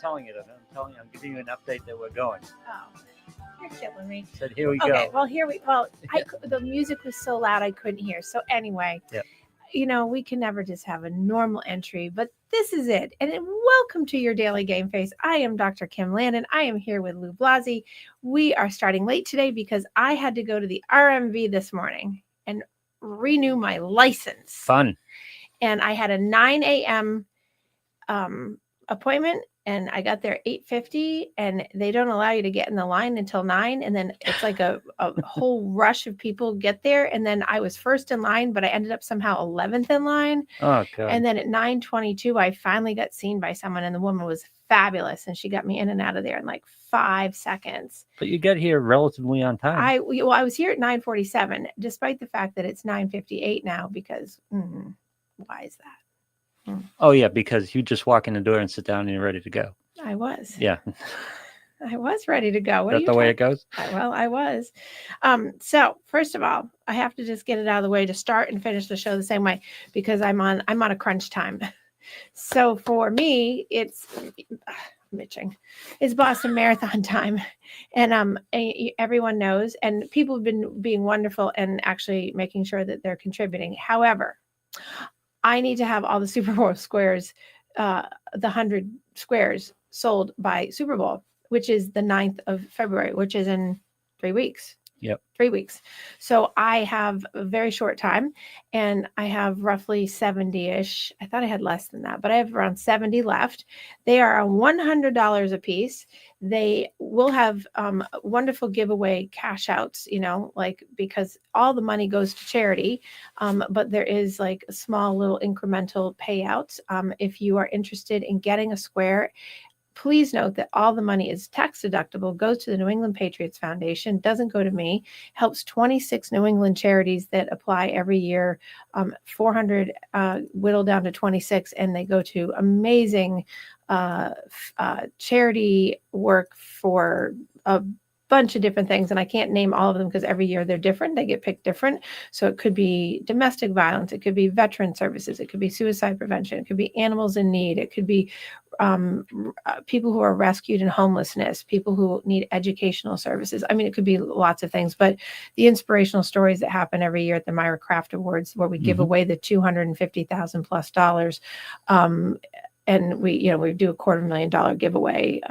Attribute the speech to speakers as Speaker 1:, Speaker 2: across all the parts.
Speaker 1: telling you that. I'm giving you an update that we're going.
Speaker 2: Oh, you're killing me.
Speaker 1: Said here we
Speaker 2: Okay,
Speaker 1: go.
Speaker 2: well, the music was so loud I couldn't hear. So anyway,
Speaker 1: Yep.
Speaker 2: We can never just have a normal entry, but this is it. And welcome to your Daily Game Face. I am Dr. Kim Lannon. I am here with Lou Blasi. We are starting late today because I had to go to the RMV this morning and renew my license.
Speaker 1: Fun.
Speaker 2: And I had a 9 a.m. Appointment, and I got there 8:50, and they don't allow you to get in the line until 9, and then it's like a whole rush of people get there, and then I was first in line, but I ended up somehow 11th in line.
Speaker 1: Oh, God.
Speaker 2: And then at 9:22, I finally got seen by someone, and the woman was fabulous, and she got me in and out of there in like 5 seconds.
Speaker 1: But you get here relatively on time.
Speaker 2: I was here at 9:47, despite the fact that it's 9:58 now, because why is that?
Speaker 1: Oh, yeah, because you just walk in the door and sit down and you're ready to go.
Speaker 2: I was.
Speaker 1: Yeah.
Speaker 2: I was ready to go.
Speaker 1: That's the way it goes?
Speaker 2: I was. So first of all, I have to just get it out of the way to start and finish the show the same way, because I'm on a crunch time. So for me, it's Boston Marathon time. And everyone knows, and people have been being wonderful and actually making sure that they're contributing. However, I need to have all the Super Bowl squares, the 100 squares sold by Super Bowl, which is the 9th of February, which is in 3 weeks.
Speaker 1: Yep.
Speaker 2: 3 weeks. So I have a very short time, and I have roughly 70-ish. I thought I had less than that, but I have around 70 left. They are $100 a piece. They will have wonderful giveaway cash outs, because all the money goes to charity. But there is like a small little incremental payouts. If you are interested in getting a square, please note that all the money is tax deductible, goes to the New England Patriots Foundation, doesn't go to me, helps 26 New England charities that apply every year, 400 whittle down to 26, and they go to amazing charity work for a bunch of different things, and I can't name all of them because every year they're different. They get picked different. So it could be domestic violence, it could be veteran services, it could be suicide prevention, it could be animals in need, it could be people who are rescued in homelessness, people who need educational services. I mean, it could be lots of things, but the inspirational stories that happen every year at the Myra Craft Awards, where we give away the $250,000+, and we do a $250,000 giveaway,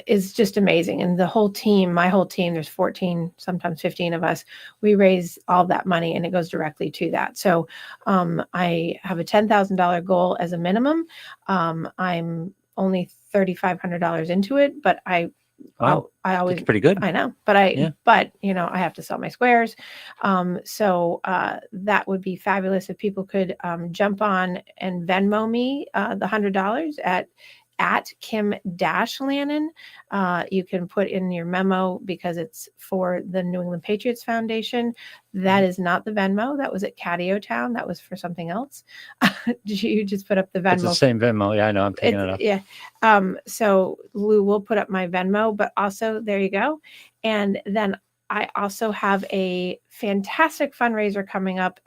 Speaker 2: is just amazing. And the whole team, my whole team, there's 14, sometimes 15 of us, we raise all that money and it goes directly to that. So I have a $10,000 goal as a minimum. I'm only $3,500 into it, but I always,
Speaker 1: it's pretty good.
Speaker 2: I know, but I have to sell my squares. So that would be fabulous if people could jump on and Venmo me the $100 at Kim-Lannon. You can put in your memo because it's for the New England Patriots Foundation. That is not the Venmo. That was at Catio Town. That was for something else. You just put up the Venmo.
Speaker 1: It's the same Venmo. Yeah, I know. I'm taking it up.
Speaker 2: Yeah. So Lou will put up my Venmo, but also there you go. And then I also have a fantastic fundraiser coming up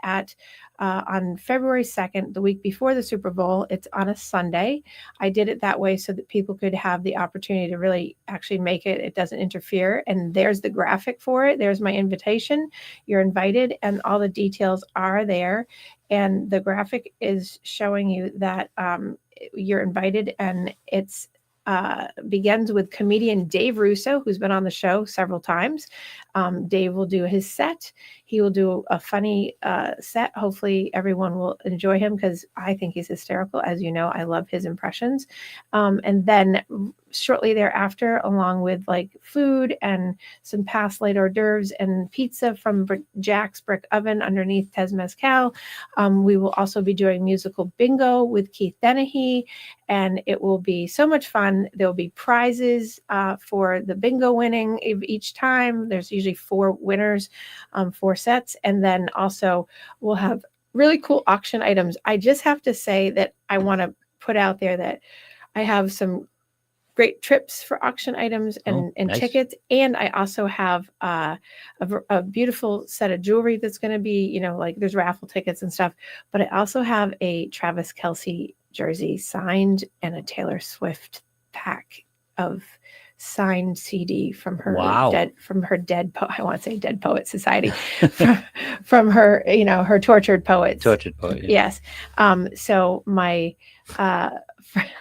Speaker 2: on February 2nd, the week before the Super Bowl. It's on a Sunday. I did it that way so that people could have the opportunity to really actually make it. It doesn't interfere. And there's the graphic for it. There's my invitation. You're invited, and all the details are there. And the graphic is showing you that you're invited, and it's begins with comedian Dave Russo, who's been on the show several times. Dave will do his set. He will do a funny set. Hopefully everyone will enjoy him because I think he's hysterical. As you know, I love his impressions. And then shortly thereafter, along with like food and some past late hors d'oeuvres and pizza from Jack's Brick Oven underneath Tez Mezcal, we will also be doing musical bingo with Keith Dennehy, and it will be so much fun. There will be prizes for the bingo winning each time. There's usually 4 winners, 4 sets, and then also we'll have really cool auction items. I just have to say that I want to put out there that I have some great trips for auction items and nice. Tickets. And I also have a beautiful set of jewelry that's going to be, like there's raffle tickets and stuff, but I also have a Travis Kelce jersey signed and a Taylor Swift pack of signed CD from her
Speaker 1: Wow.
Speaker 2: I want to say Dead Poet Society, from her, her tortured poets.
Speaker 1: Tortured poet. Yeah.
Speaker 2: Yes. So my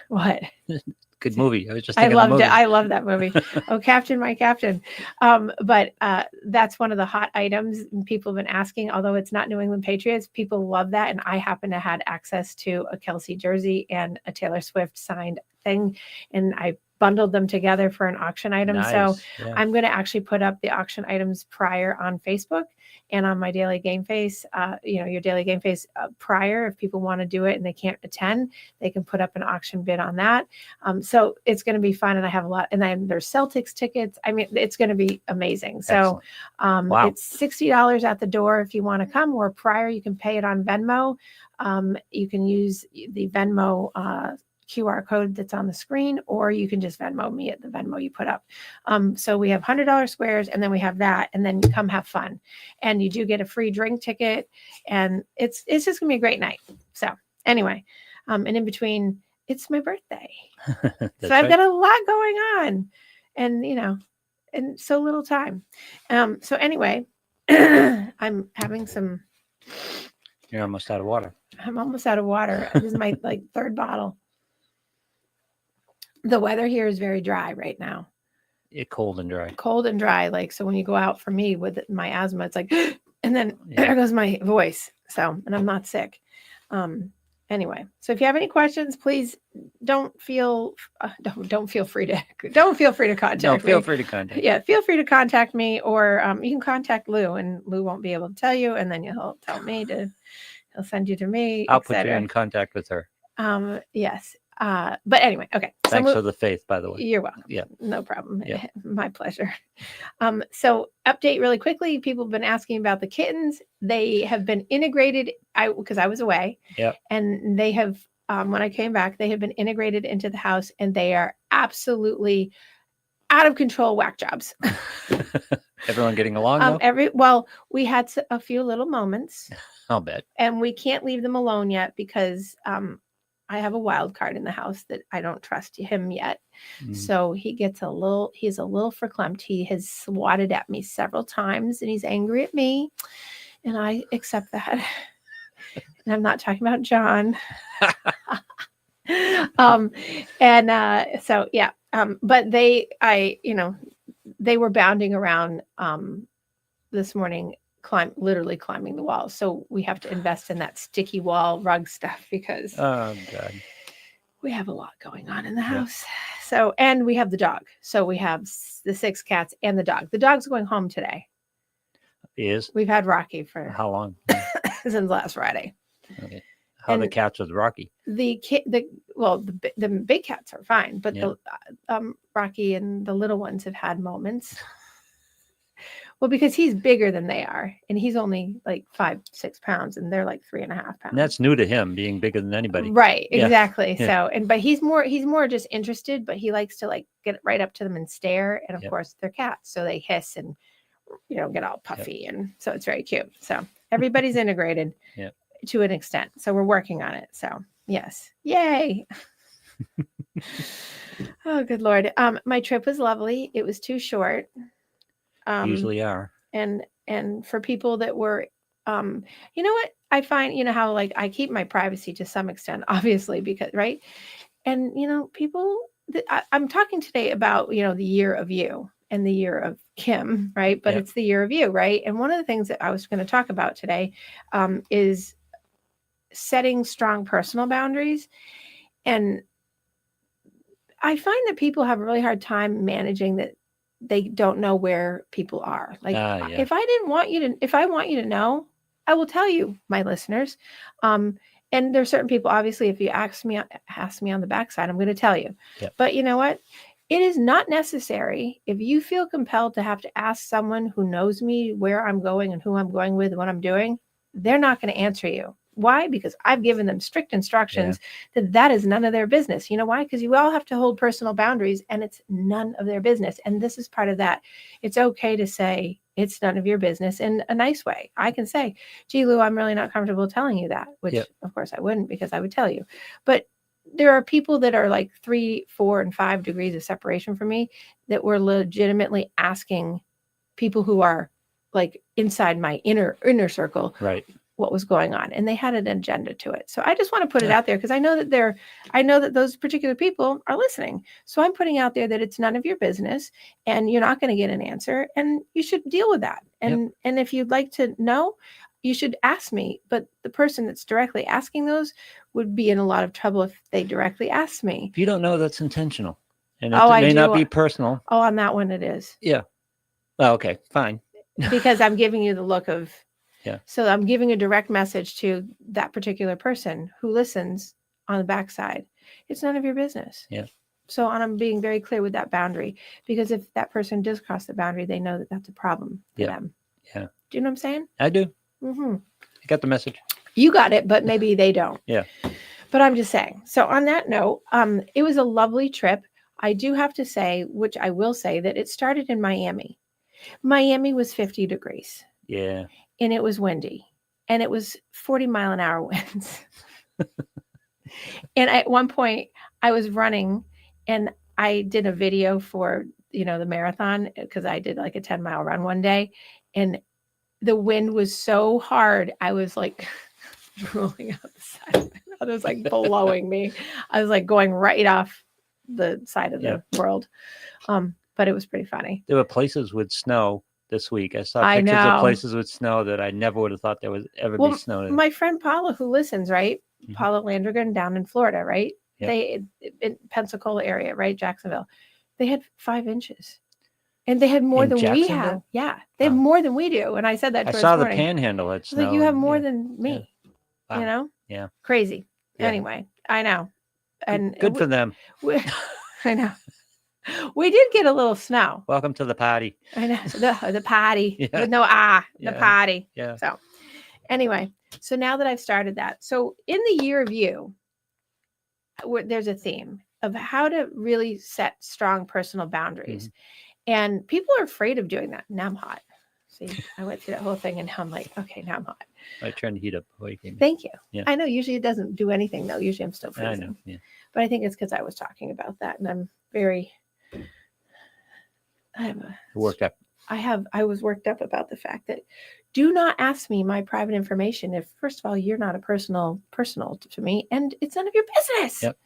Speaker 2: what?
Speaker 1: Good movie. I was just
Speaker 2: I
Speaker 1: thinking of the
Speaker 2: loved it.
Speaker 1: movie.
Speaker 2: I love that movie. Oh, Captain, my Captain. But that's one of the hot items people have been asking, although it's not New England Patriots. People love that. And I happen to had access to a Kelsey jersey and a Taylor Swift signed thing. And I bundled them together for an auction item.
Speaker 1: Nice.
Speaker 2: So
Speaker 1: Yeah.
Speaker 2: I'm going to actually put up the auction items prior on Facebook and on my Daily Game Face, your Daily Game Face prior. If people want to do it and they can't attend, they can put up an auction bid on that. So it's going to be fun. And I have a lot. And then there's Celtics tickets. I mean, it's going to be amazing. So
Speaker 1: Wow.
Speaker 2: it's $60 at the door if you want to come, or prior, you can pay it on Venmo. You can use the Venmo QR code that's on the screen, or you can just Venmo me at the Venmo you put up. So we have $100 squares, and then we have that, and then you come have fun. And you do get a free drink ticket, and it's just gonna be a great night. So anyway, and in between, it's my birthday. So I've got a lot going on, and and so little time. So anyway, I'm having some.
Speaker 1: You're almost out of water.
Speaker 2: I'm almost out of water. This is my third bottle. The weather here is very dry right now.
Speaker 1: It's cold and dry.
Speaker 2: Cold and dry. So when you go out for me with my asthma, it's like, and then there goes my voice. So, and I'm not sick. Anyway, so if you have any questions, please don't feel free to contact me.
Speaker 1: Feel free to contact.
Speaker 2: Yeah, feel free to contact me, or you can contact Lou, and Lou won't be able to tell you, and then he'll tell me he'll send you to me.
Speaker 1: I'll put you in contact with her.
Speaker 2: Yes. But anyway, okay.
Speaker 1: Thanks for the faith, by the way.
Speaker 2: You're welcome.
Speaker 1: Yeah.
Speaker 2: No problem.
Speaker 1: Yeah.
Speaker 2: My pleasure. So update really quickly. People have been asking about the kittens. They have been integrated because I was away.
Speaker 1: Yeah.
Speaker 2: And they have, when I came back, they have been integrated into the house, and they are absolutely out of control whack jobs.
Speaker 1: Everyone getting along though?
Speaker 2: Well, we had a few little moments.
Speaker 1: I'll bet.
Speaker 2: And we can't leave them alone yet because I have a wild card in the house that I don't trust him yet. So he's a little verklempt. He has swatted at me several times, and he's angry at me, and I accept that. And I'm not talking about John. So yeah. But they were bounding around this morning, literally climbing the wall. So we have to invest in that sticky wall rug stuff because we have a lot going on in the house. So, and we have the dog. So we have the 6 cats and the dog. The dog's going home today.
Speaker 1: He is?
Speaker 2: We've had Rocky for
Speaker 1: how long?
Speaker 2: Since last Friday.
Speaker 1: Okay. How are the cats with Rocky?
Speaker 2: The big cats are fine, but the Rocky and the little ones have had moments. Well, because he's bigger than they are, and he's only 5-6 pounds, and they're 3.5 pounds.
Speaker 1: And that's new to him, being bigger than anybody.
Speaker 2: Right, exactly.
Speaker 1: Yeah.
Speaker 2: So, but he's more just interested, but he likes to get right up to them and stare. And of course, they're cats, so they hiss and get all puffy, and so it's very cute. So everybody's integrated to an extent. So we're working on it. So yes, yay. Oh, good Lord. My trip was lovely. It was too short.
Speaker 1: Usually are.
Speaker 2: And for people that were, you know what I find, how I keep my privacy to some extent, obviously, because, right. And, people I'm talking today about, the year of you and the year of Kim, right. But it's the year of you. Right. And one of the things that I was going to talk about today is setting strong personal boundaries. And I find that people have a really hard time managing that. They don't know where people are. If I want you to know, I will tell you, my listeners. And there's certain people, obviously, if you ask me on the backside, I'm going to tell you. Yep. But you know what? It is not necessary. If you feel compelled to have to ask someone who knows me where I'm going and who I'm going with and what I'm doing, they're not going to answer you. Why? Because I've given them strict instructions that is none of their business. You know why? Because you all have to hold personal boundaries, and it's none of their business. And this is part of that. It's okay to say it's none of your business in a nice way. I can say, gee, Lou, I'm really not comfortable telling you that, which of course I wouldn't, because I would tell you. But there are people that are like 3, 4, and 5 degrees of separation from me that were legitimately asking people who are like inside my inner circle
Speaker 1: Right.
Speaker 2: what was going on, and they had an agenda to it. So I just want to put it out there because I know that those particular people are listening. So I'm putting out there that it's none of your business, and you're not going to get an answer, and you should deal with that. And if you'd like to know, you should ask me. But the person that's directly asking those would be in a lot of trouble if they directly asked me.
Speaker 1: If you don't know, that's intentional, and it
Speaker 2: I
Speaker 1: may
Speaker 2: do.
Speaker 1: not be personal.
Speaker 2: Oh, on that one it is.
Speaker 1: Yeah. Oh, okay, fine.
Speaker 2: Because I'm giving you the look of.
Speaker 1: Yeah.
Speaker 2: So I'm giving a direct message to that particular person who listens on the backside. It's none of your business.
Speaker 1: Yeah.
Speaker 2: So I'm being very clear with that boundary, because if that person does cross the boundary, they know that that's a problem for them.
Speaker 1: Yeah.
Speaker 2: Do you know what I'm saying?
Speaker 1: I do.
Speaker 2: Mm-hmm.
Speaker 1: I got the message.
Speaker 2: You got it, but maybe they don't.
Speaker 1: Yeah.
Speaker 2: But I'm just saying. So on that note, it was a lovely trip. I do have to say, which I will say, that it started in Miami. Miami was 50 degrees.
Speaker 1: Yeah.
Speaker 2: And it was windy, and it was 40-mile-an-hour winds. And at one point I was running, and I did a video for, the marathon, because I did like a 10-mile run one day, and the wind was so hard. I was like rolling out the side of my mouth. It was like blowing me. I was like going right off the side of the world. But it was pretty funny.
Speaker 1: There were places with snow this week. I saw
Speaker 2: I
Speaker 1: pictures
Speaker 2: know.
Speaker 1: of places with snow that I never would have thought there would ever be snow in.
Speaker 2: My friend Paula, who listens, right?
Speaker 1: Mhm.
Speaker 2: Paula Landrigan down in Florida, right?
Speaker 1: Yep.
Speaker 2: They in Pensacola area, right? Jacksonville. They had 5 inches. And they had more
Speaker 1: In
Speaker 2: than we have.
Speaker 1: Jacksonville?
Speaker 2: Yeah. They have more than we do. And I said that to
Speaker 1: I
Speaker 2: her
Speaker 1: saw
Speaker 2: this
Speaker 1: the
Speaker 2: morning.
Speaker 1: Panhandle had
Speaker 2: I was
Speaker 1: snow.
Speaker 2: like, you have more
Speaker 1: and,
Speaker 2: than me.
Speaker 1: Wow.
Speaker 2: You know?
Speaker 1: Yeah.
Speaker 2: Crazy.
Speaker 1: Yeah.
Speaker 2: Anyway, I know. And
Speaker 1: good for them.
Speaker 2: I know. We did get a little snow.
Speaker 1: Welcome to the party.
Speaker 2: I know. The party.
Speaker 1: Yeah.
Speaker 2: With no the party.
Speaker 1: Yeah.
Speaker 2: So anyway, so now that I've started that. So in the year of you, there's a theme of how to really set strong personal boundaries.
Speaker 1: Mm-hmm.
Speaker 2: And people are afraid of doing that. Now I'm hot. See, I went through that whole thing, and now I'm like, okay, now I'm hot.
Speaker 1: I turned the heat up before you came in.
Speaker 2: Thank you.
Speaker 1: Yeah.
Speaker 2: I know usually it doesn't do anything though. Usually I'm still freezing.
Speaker 1: I know. Yeah.
Speaker 2: But I think it's because I was talking about that, and I'm very
Speaker 1: Worked up.
Speaker 2: I was worked up about the fact that do not ask me my private information if, first of all, you're not a personal to me, and it's none of your business.
Speaker 1: Yep.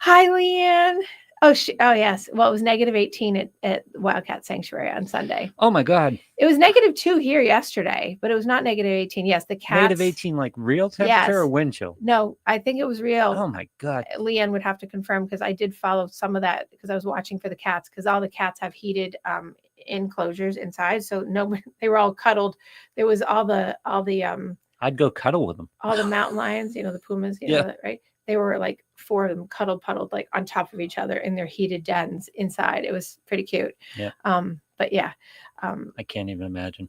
Speaker 2: Hi, Leanne. Oh yes. Well, it was -18 at Wildcat Sanctuary on Sunday.
Speaker 1: Oh my God.
Speaker 2: It was -2 here yesterday, but it was not -18. Yes, the cats.
Speaker 1: -18, like real temperature or wind chill?
Speaker 2: No, I think it was real.
Speaker 1: Oh my God.
Speaker 2: Leanne would have to confirm, because I did follow some of that because I was watching for the cats, because all the cats have heated enclosures inside. So no, they were all cuddled. There was all the
Speaker 1: I'd go cuddle with them.
Speaker 2: all the mountain lions, the pumas,
Speaker 1: Yeah.
Speaker 2: right? They were like 4 of them puddled like on top of each other in their heated dens inside. It was pretty cute.
Speaker 1: Yeah.
Speaker 2: But yeah.
Speaker 1: I can't even imagine.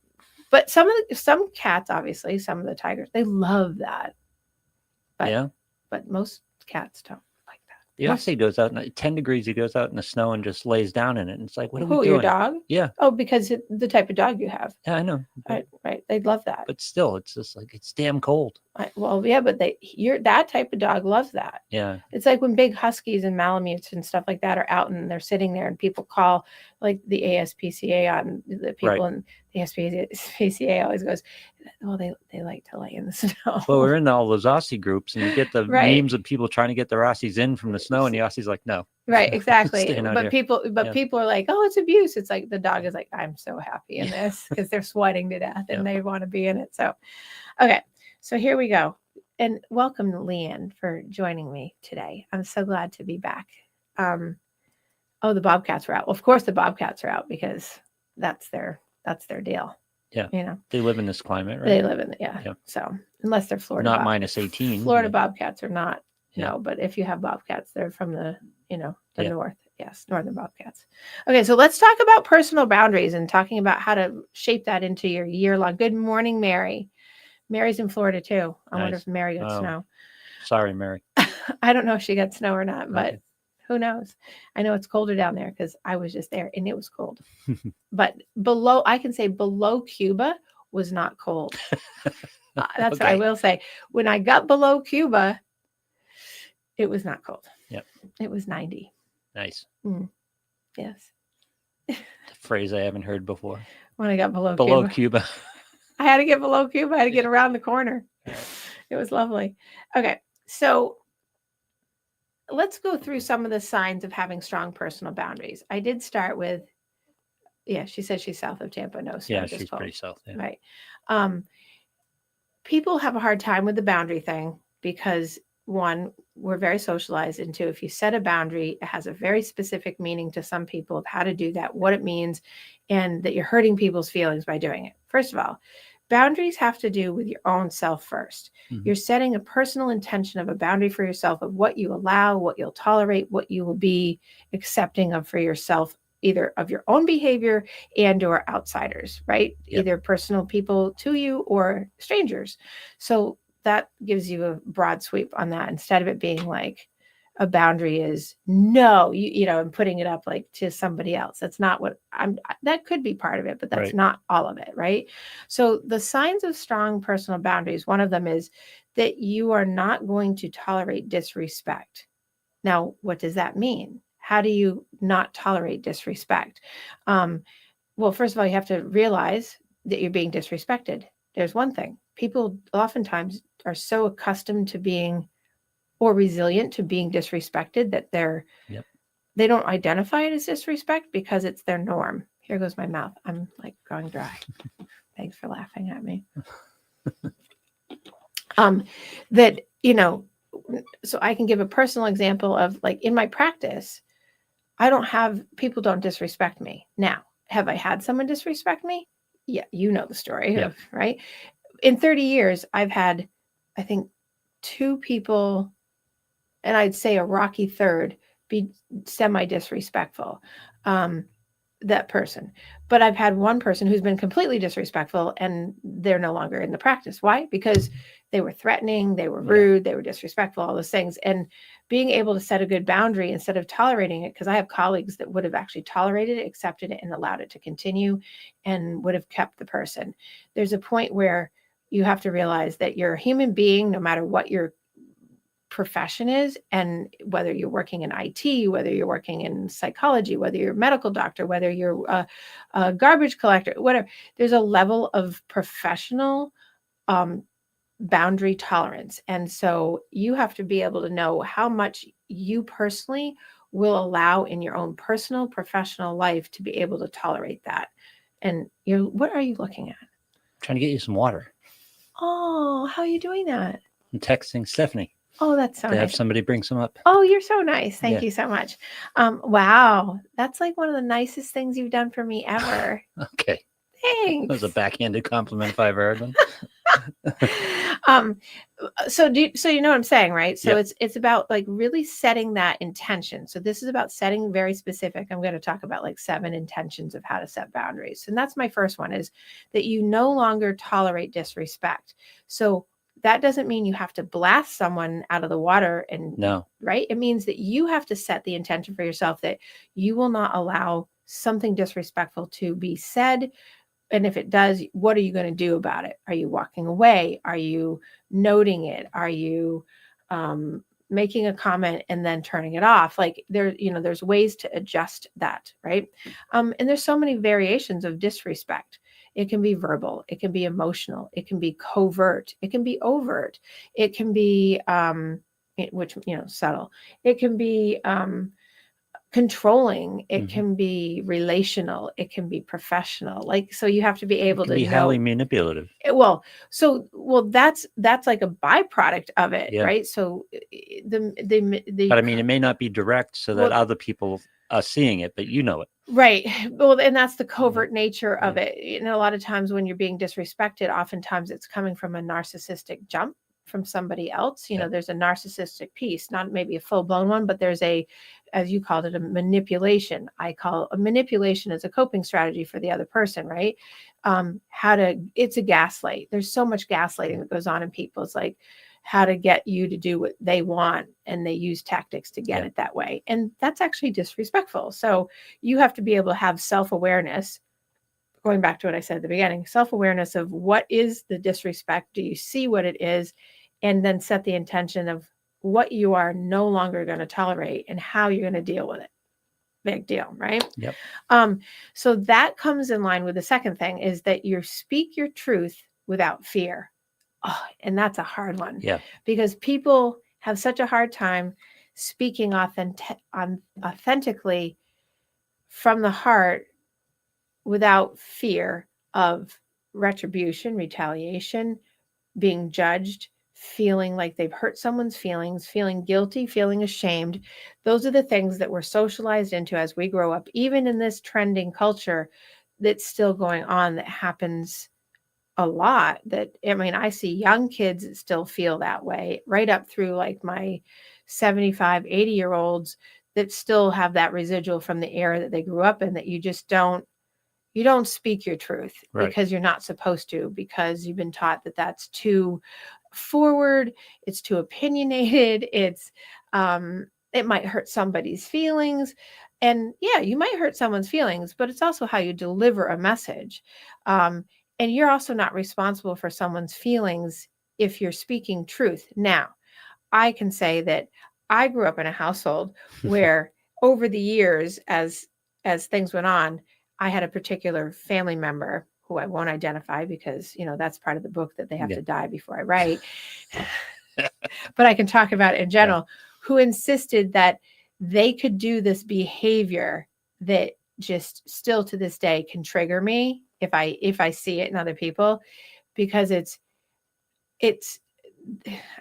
Speaker 2: But some cats, obviously, some of the tigers, they love that. But,
Speaker 1: yeah.
Speaker 2: But most cats don't like that.
Speaker 1: The Aussie goes out at 10 degrees. He goes out in the snow and just lays down in it. And it's like, what are we doing?
Speaker 2: Your dog?
Speaker 1: Yeah.
Speaker 2: Oh, because the type of dog you have.
Speaker 1: Yeah, I know.
Speaker 2: Right. They'd love that.
Speaker 1: But still, it's just like, it's damn cold.
Speaker 2: Well, yeah, but that type of dog loves that.
Speaker 1: Yeah.
Speaker 2: It's like when big huskies and malamutes and stuff like that are out and they're sitting there, and people call like the ASPCA on the people, and the ASPCA always goes, well, they like to lay in the snow.
Speaker 1: Well, we're in all those Aussie groups, and you get the memes of people trying to get their Aussies in from the snow, and the Aussie's like, no.
Speaker 2: Right, exactly.
Speaker 1: But
Speaker 2: people are like, oh, it's abuse. It's like the dog is like, I'm so happy in this, because they're sweating to death and they want to be in it. So, okay. So here we go. And welcome, Leanne, for joining me today. I'm so glad to be back. The Bobcats were out. Well, of course the Bobcats are out, because that's their deal.
Speaker 1: Yeah. They live in this climate, right?
Speaker 2: They live in So unless they're Florida.
Speaker 1: Not -18.
Speaker 2: Florida Bobcats are not. No, but if you have Bobcats, they're from the north. Yes, northern Bobcats. Okay, so let's talk about personal boundaries and talking about how to shape that into your year-long. Good morning, Mary. Mary's in Florida too. I wonder if Mary got snow.
Speaker 1: Sorry, Mary.
Speaker 2: I don't know if she got snow or not, but who knows? I know it's colder down there because I was just there and it was cold. But I can say below Cuba was not cold. That's what I will say. When I got below Cuba, It was not cold.
Speaker 1: Yep.
Speaker 2: It was 90.
Speaker 1: Nice.
Speaker 2: Yes.
Speaker 1: The phrase I haven't heard before.
Speaker 2: When I got below
Speaker 1: Cuba.
Speaker 2: I had to get below Cuba. I had to get around the corner. It was lovely. Okay. So let's go through some of the signs of having strong personal boundaries. I did start with, she said she's south of Tampa. No snow.
Speaker 1: Yeah, she's pretty south. Yeah.
Speaker 2: Right. People have a hard time with the boundary thing because, one, we're very socialized, and two, if you set a boundary, it has a very specific meaning to some people of how to do that, what it means, and that you're hurting people's feelings by doing it. First of all, boundaries have to do with your own self first. You're setting a personal intention of a boundary for yourself of what you allow, what you'll tolerate, what you will be accepting of for yourself, either of your own behavior and or outsiders, right?
Speaker 1: Yep.
Speaker 2: Either personal people to you or strangers. So that gives you a broad sweep on that, instead of it being like a boundary is no, and putting it up like to somebody else. That's not what that could be part of it, but that's not all of it, right? So the signs of strong personal boundaries, one of them is that you are not going to tolerate disrespect. Now, what does that mean? How do you not tolerate disrespect? Well, first of all, you have to realize that you're being disrespected. There's one thing. People oftentimes are so accustomed to being, or resilient to being disrespected, that they don't identify it as disrespect because it's their norm. Here goes my mouth. I'm like going dry. Thanks for laughing at me. So I can give a personal example of, like, in my practice, people don't disrespect me. Now, have I had someone disrespect me? Yeah, you know the story, right? In 30 years, I've had, I think, 2 people, and I'd say a rocky third, be semi-disrespectful, that person. But I've had one person who's been completely disrespectful, and they're no longer in the practice. Why? Because they were threatening, they were rude, they were disrespectful, all those things. And being able to set a good boundary instead of tolerating it, because I have colleagues that would have actually tolerated it, accepted it, and allowed it to continue, and would have kept the person. There's a point where you have to realize that you're a human being, no matter what your profession is, and whether you're working in IT, whether you're working in psychology, whether you're a medical doctor, whether you're a garbage collector, whatever, there's a level of professional boundary tolerance. And so you have to be able to know how much you personally will allow in your own personal, professional life to be able to tolerate that. And what are you looking at?
Speaker 1: I'm trying to get you some water.
Speaker 2: Oh, how are you doing that?
Speaker 1: I'm texting Stephanie.
Speaker 2: Oh, that's so nice.
Speaker 1: Have somebody bring some up.
Speaker 2: Oh, you're so nice. Thank you so much. Wow. That's like one of the nicest things you've done for me ever.
Speaker 1: Okay.
Speaker 2: Thanks.
Speaker 1: That was a backhanded compliment if I ever heard one.
Speaker 2: So you know what I'm saying, right? So it's about like really setting that intention. So this is about setting very specific. I'm going to talk about like 7 intentions of how to set boundaries. And that's my first one, is that you no longer tolerate disrespect. So that doesn't mean you have to blast someone out of the water, and right? It means that you have to set the intention for yourself that you will not allow something disrespectful to be said. And if it does, what are you going to do about it? Are you walking away? Are you noting it? Are you making a comment and then turning it off? Like there's ways to adjust that, right? And there's so many variations of disrespect. It can be verbal. It can be emotional. It can be covert. It can be overt. It can be, subtle. It can be controlling. It can be relational. It can be professional. Like, so you have to be able to
Speaker 1: be highly manipulative.
Speaker 2: That's like a byproduct of it, right? So
Speaker 1: but I mean, it may not be direct, so that other people are seeing it, but you know it.
Speaker 2: Right. Well, and that's the covert nature of it. A lot of times when you're being disrespected, oftentimes it's coming from a narcissistic jump from somebody else. There's a narcissistic piece, not maybe a full-blown one, but there's as you called it, a manipulation. I call a manipulation as a coping strategy for the other person, right? It's a gaslight. There's so much gaslighting that goes on in people. It's like how to get you to do what they want, and they use tactics to get it that way. And that's actually disrespectful. So you have to be able to have self-awareness. Going back to what I said at the beginning, self-awareness of what is the disrespect. Do you see what it is? And then set the intention of what you are no longer going to tolerate and how you're going to deal with it. Big deal, right?
Speaker 1: Yep.
Speaker 2: So that comes in line with the second thing, is that you speak your truth without fear. Oh, and that's a hard one.
Speaker 1: Yeah.
Speaker 2: Because people have such a hard time speaking authentically from the heart without fear of retribution, retaliation, being judged, feeling like they've hurt someone's feelings, feeling guilty, feeling ashamed. Those are the things that we're socialized into as we grow up, even in this trending culture that's still going on, that happens a lot. That, I mean, I see young kids that still feel that way, right up through like my 75, 80-year-olds that still have that residual from the era that they grew up in, that you don't speak your truth,
Speaker 1: Right.
Speaker 2: because you're not supposed to, because you've been taught that that's too forward, it's too opinionated, it might hurt somebody's feelings. And yeah, you might hurt someone's feelings, but it's also how you deliver a message. And you're also not responsible for someone's feelings if you're speaking truth. Now, I can say that I grew up in a household where over the years, as things went on, I had a particular family member who I won't identify, because, that's part of the book, that they have to die before I write. But I can talk about it in general, who insisted that they could do this behavior that just still to this day can trigger me if I see it in other people, because it's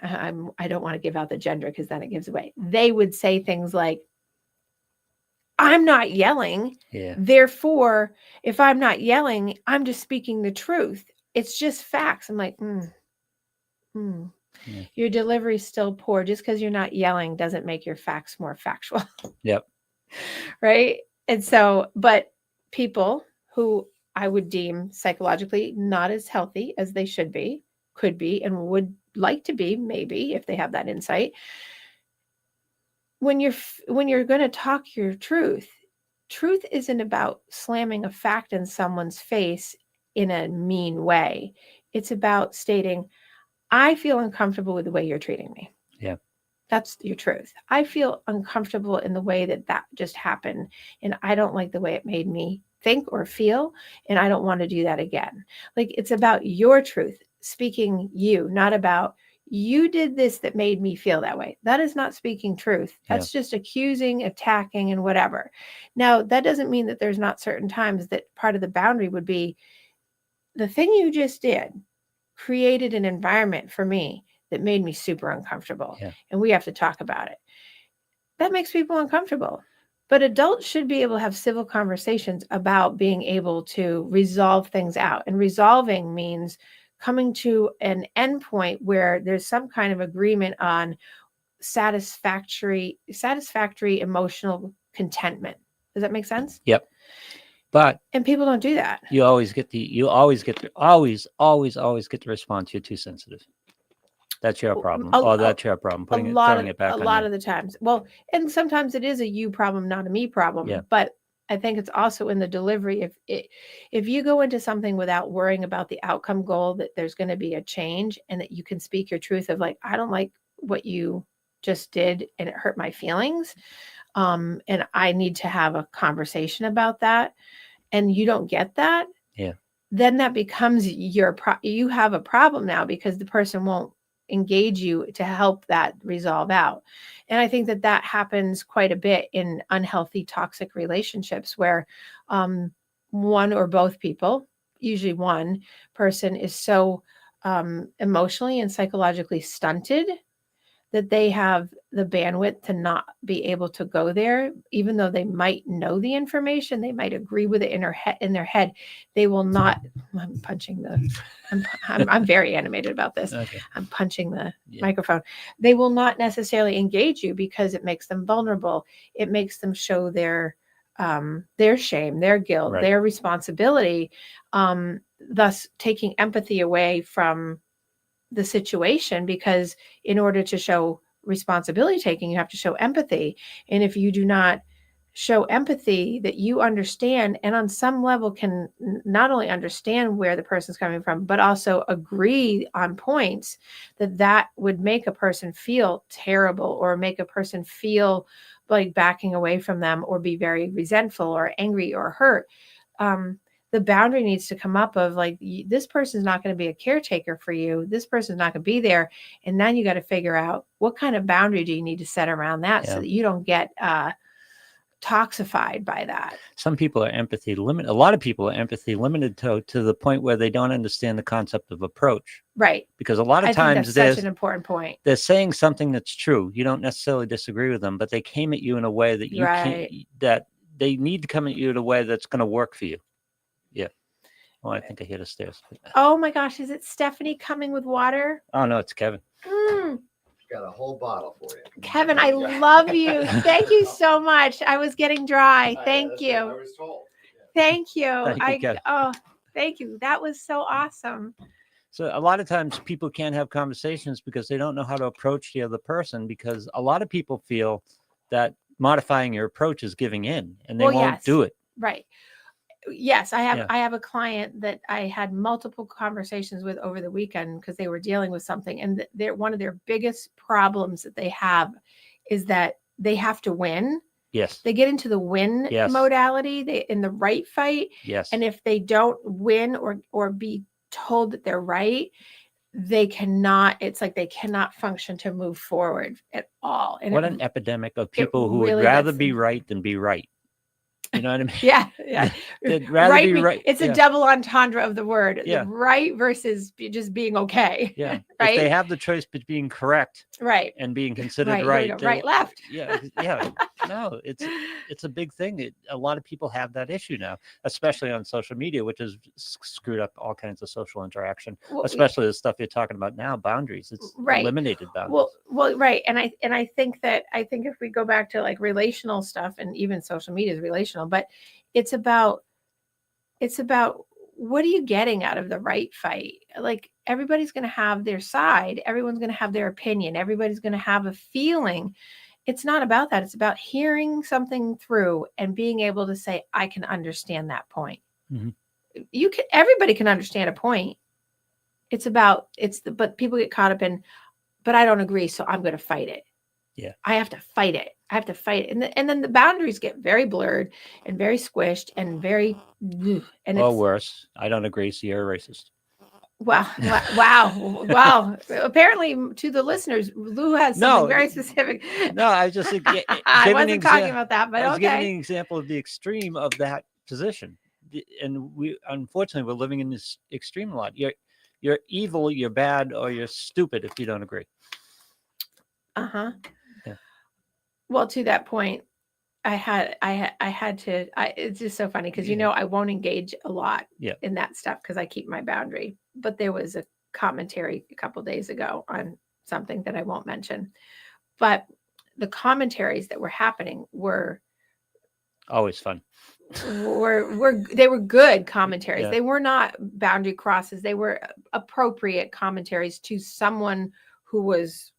Speaker 2: I don't want to give out the gender, because then it gives away. They would say things like, I'm not yelling.
Speaker 1: Yeah.
Speaker 2: Therefore, if I'm not yelling, I'm just speaking the truth. It's just facts. I'm like,
Speaker 1: Yeah.
Speaker 2: Your delivery's still poor. Just because you're not yelling doesn't make your facts more factual.
Speaker 1: Yep.
Speaker 2: Right? And so, but people who I would deem psychologically not as healthy as they should be, could be, and would like to be, maybe, if they have that insight, when you're going to talk your truth isn't about slamming a fact in someone's face in a mean way. It's about stating, I feel uncomfortable with the way you're treating me.
Speaker 1: Yeah.
Speaker 2: That's your truth. I feel uncomfortable in the way that just happened, and I don't like the way it made me think or feel, and I don't want to do that again. Like, it's about your truth, speaking you, not about, you did this that made me feel that way. That is not speaking truth. That's just accusing, attacking, and whatever. Now, that doesn't mean that there's not certain times that part of the boundary would be, the thing you just did created an environment for me that made me super uncomfortable.
Speaker 1: Yeah.
Speaker 2: And we have to talk about it. That makes people uncomfortable. But adults should be able to have civil conversations about being able to resolve things out. And resolving means coming to an endpoint where there's some kind of agreement on satisfactory emotional contentment. Does that make sense?
Speaker 1: Yep. But
Speaker 2: and people don't do that.
Speaker 1: You always get the response, you're too sensitive. That's your problem. That's your problem. Throwing it back on you.
Speaker 2: A lot of the times. Well, and sometimes it is a you problem, not a me problem.
Speaker 1: Yeah.
Speaker 2: But I think it's also in the delivery. If you go into something without worrying about the outcome goal, that there's going to be a change, and that you can speak your truth of, like, I don't like what you just did, and it hurt my feelings. And I need to have a conversation about that. And you don't get that.
Speaker 1: Yeah.
Speaker 2: Then that becomes you have a problem now, because the person won't engage you to help that resolve out. And I think that happens quite a bit in unhealthy, toxic relationships, where one or both people, usually one person, is so emotionally and psychologically stunted that they have the bandwidth to not be able to go there, even though they might know the information, they might agree with it in their head. They will not. I'm punching I'm very animated about this.
Speaker 1: Okay.
Speaker 2: I'm punching the microphone. They will not necessarily engage you because it makes them vulnerable. It makes them show their shame, their guilt,
Speaker 1: right.
Speaker 2: their responsibility, thus taking empathy away from the situation, because in order to show responsibility taking, you have to show empathy. And if you do not show empathy, that you understand, and on some level can not only understand where the person's coming from, but also agree on points, that would make a person feel terrible, or make a person feel like backing away from them, or be very resentful or angry or hurt. The boundary needs to come up of like, this person's not going to be a caretaker for you. This person's not going to be there. And then you got to figure out what kind of boundary do you need to set around that, so that you don't get toxified by that.
Speaker 1: Some people are empathy limited. A lot of people are empathy limited to the point where they don't understand the concept of approach.
Speaker 2: Right.
Speaker 1: Because a lot of times
Speaker 2: that's such an important point.
Speaker 1: They're saying something that's true. You don't necessarily disagree with them, but they came at you in a way that you can't, that they need to come at you in a way that's going to work for you. Yeah. Oh, I think I hit the stairs.
Speaker 2: Oh my gosh. Is it Stephanie coming with water?
Speaker 1: Oh no, it's Kevin.
Speaker 3: Got a whole bottle for you.
Speaker 2: Kevin, I love you. Thank you so much. I was getting dry. Thank you.
Speaker 3: I was told.
Speaker 2: Thank you.
Speaker 1: Thank you,
Speaker 2: thank you. That was so awesome.
Speaker 1: So a lot of times people can't have conversations because they don't know how to approach the other person, because a lot of people feel that modifying your approach is giving in, and they won't do it.
Speaker 2: Right. Yes, I have a client that I had multiple conversations with over the weekend, because they were dealing with something, and one of their biggest problems that they have is that they have to win.
Speaker 1: Yes.
Speaker 2: They get into the win modality, in the right fight.
Speaker 1: Yes.
Speaker 2: And if they don't win or be told that they're right, they cannot, it's like they cannot function to move forward at all. And
Speaker 1: what an epidemic of people who would rather be right than be right. You know what I mean?
Speaker 2: Yeah.
Speaker 1: They'd rather be right.
Speaker 2: It's a double entendre of the word.
Speaker 1: Yeah.
Speaker 2: Right versus just being okay.
Speaker 1: Yeah.
Speaker 2: Right.
Speaker 1: If they have the choice between correct and being considered right.
Speaker 2: Right, left.
Speaker 1: Yeah. No, it's a big thing. A lot of people have that issue now, especially on social media, which has screwed up all kinds of social interaction, especially the stuff you're talking about now, boundaries. It's eliminated boundaries.
Speaker 2: Well, right. And I think if we go back to like relational stuff, and even social media is relational, but it's about what are you getting out of the right fight? Like, everybody's going to have their side. Everyone's going to have their opinion. Everybody's going to have a feeling. It's not about that. It's about hearing something through and being able to say, I can understand that point.
Speaker 1: Mm-hmm.
Speaker 2: Everybody can understand a point. But people get caught up in, but I don't agree, so I'm going to fight it.
Speaker 1: Yeah.
Speaker 2: I have to fight it. And then the boundaries get very blurred and very squished and very, and
Speaker 1: or worse, I don't agree, so you're a racist.
Speaker 2: Wow. Apparently, to the listeners, Lou has something very specific.
Speaker 1: No, I was just
Speaker 2: I wasn't talking about that, but
Speaker 1: I was giving an example of the extreme of that position. And unfortunately, we're living in this extreme a lot. You're evil, you're bad, or you're stupid if you don't agree.
Speaker 2: Uh-huh.
Speaker 1: Yeah.
Speaker 2: Well, to that point, I had to, it's just so funny because, I won't engage a lot in that stuff because I keep my boundary. But there was a commentary a couple of days ago on something that I won't mention. But the commentaries that were happening were
Speaker 1: always fun.
Speaker 2: They were good commentaries. Yeah. They were not boundary crosses. They were appropriate commentaries to someone who was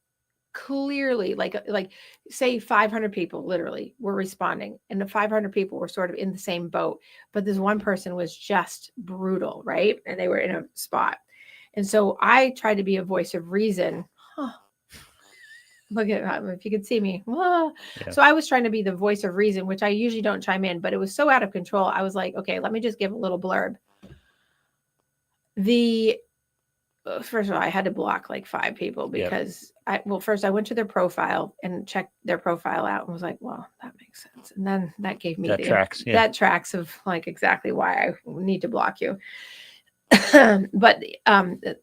Speaker 2: clearly like say 500 people literally were responding, and the 500 people were sort of in the same boat, but this one person was just brutal, right? And they were in a spot. And so I tried to be a voice of reason. Look at, if you could see me. Yeah. So I was trying to be the voice of reason, which I usually don't chime in, but it was so out of control. I was like, okay, let me just give a little blurb. First of all, I had to block like 5 people because first I went to their profile and checked their profile out and was like, well, that makes sense. And then that gave me that tracks of like exactly why I need to block you. But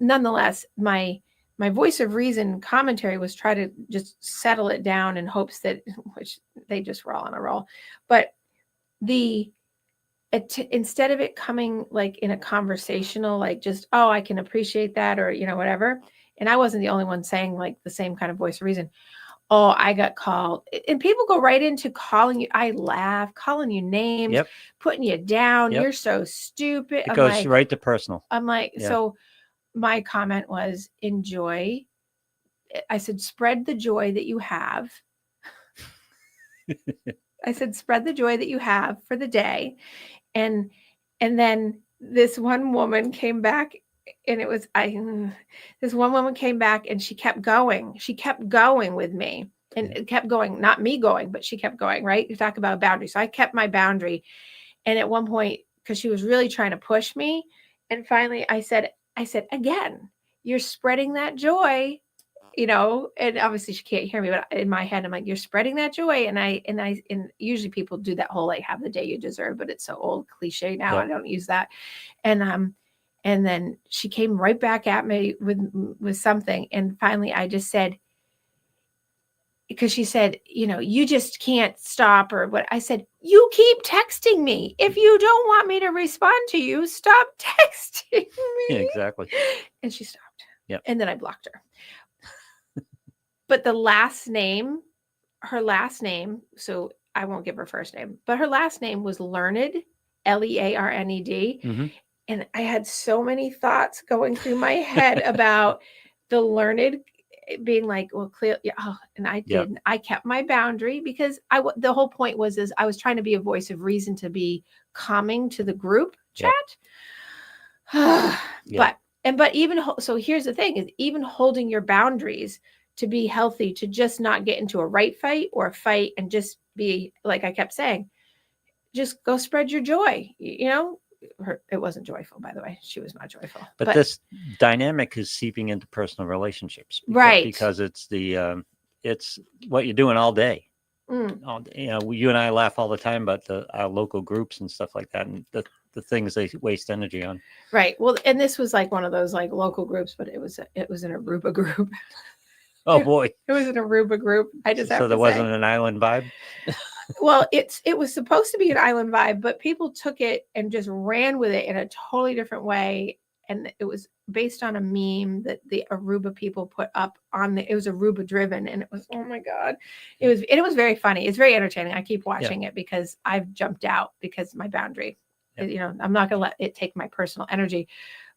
Speaker 2: nonetheless, my voice of reason commentary was try to just settle it down in hopes that, which they just were all on a roll. But instead of it coming like in a conversational, like just, oh, I can appreciate that, or, whatever. And I wasn't the only one saying like the same kind of voice of reason. Oh, I got called. And people go right into calling you. I laugh, calling you names, putting you down. You're so stupid.
Speaker 1: It goes right to personal.
Speaker 2: I'm like, so my comment was enjoy. I said, spread the joy that you have. I said, spread the joy that you have for the day. And then this one woman came back, and it was this one woman came back, and she kept going. She kept going with me, and it kept going, not me going, but she kept going, right? You talk about a boundary. So I kept my boundary. And at one point, because she was really trying to push me, and finally I said, again, you're spreading that joy, and obviously she can't hear me, but in my head, I'm like, you're spreading that joy. And usually people do that whole, like, have the day you deserve, but it's so old cliche now. I don't use that. And then she came right back at me with something. And finally I just said, because she said, you just can't stop, or what. I said, you keep texting me. If you don't want me to respond to you, stop texting me.
Speaker 1: Yeah, exactly.
Speaker 2: And she stopped.
Speaker 1: Yep.
Speaker 2: And then I blocked her. But her last name, so I won't give her first name, but her last name was Learned, Learned.
Speaker 1: Mm-hmm.
Speaker 2: And I had so many thoughts going through my head about the learned being like, well, clear. Yeah, and I didn't. I kept my boundary because the whole point was I was trying to be a voice of reason, to be calming to the group chat. But even so, here's the thing: is even holding your boundaries to be healthy, to just not get into a right fight or a fight, and just be, like I kept saying, just go spread your joy. It wasn't joyful, by the way. She was not joyful.
Speaker 1: But this dynamic is seeping into personal relationships,
Speaker 2: right?
Speaker 1: Because it's it's what you're doing all day. You and I laugh all the time about our local groups and stuff like that, and the things they waste energy on.
Speaker 2: Right. Well, and this was like one of those like local groups, but it was an Aruba group.
Speaker 1: Oh boy,
Speaker 2: it was an Aruba group. I just
Speaker 1: so there wasn't an island vibe.
Speaker 2: Well, it was supposed to be an island vibe, but people took it and just ran with it in a totally different way. And it was based on a meme that the Aruba people put up it was Aruba driven. And it was, oh my God, it was very funny. It's very entertaining. I keep watching it because I've jumped out because my boundary, I'm not going to let it take my personal energy,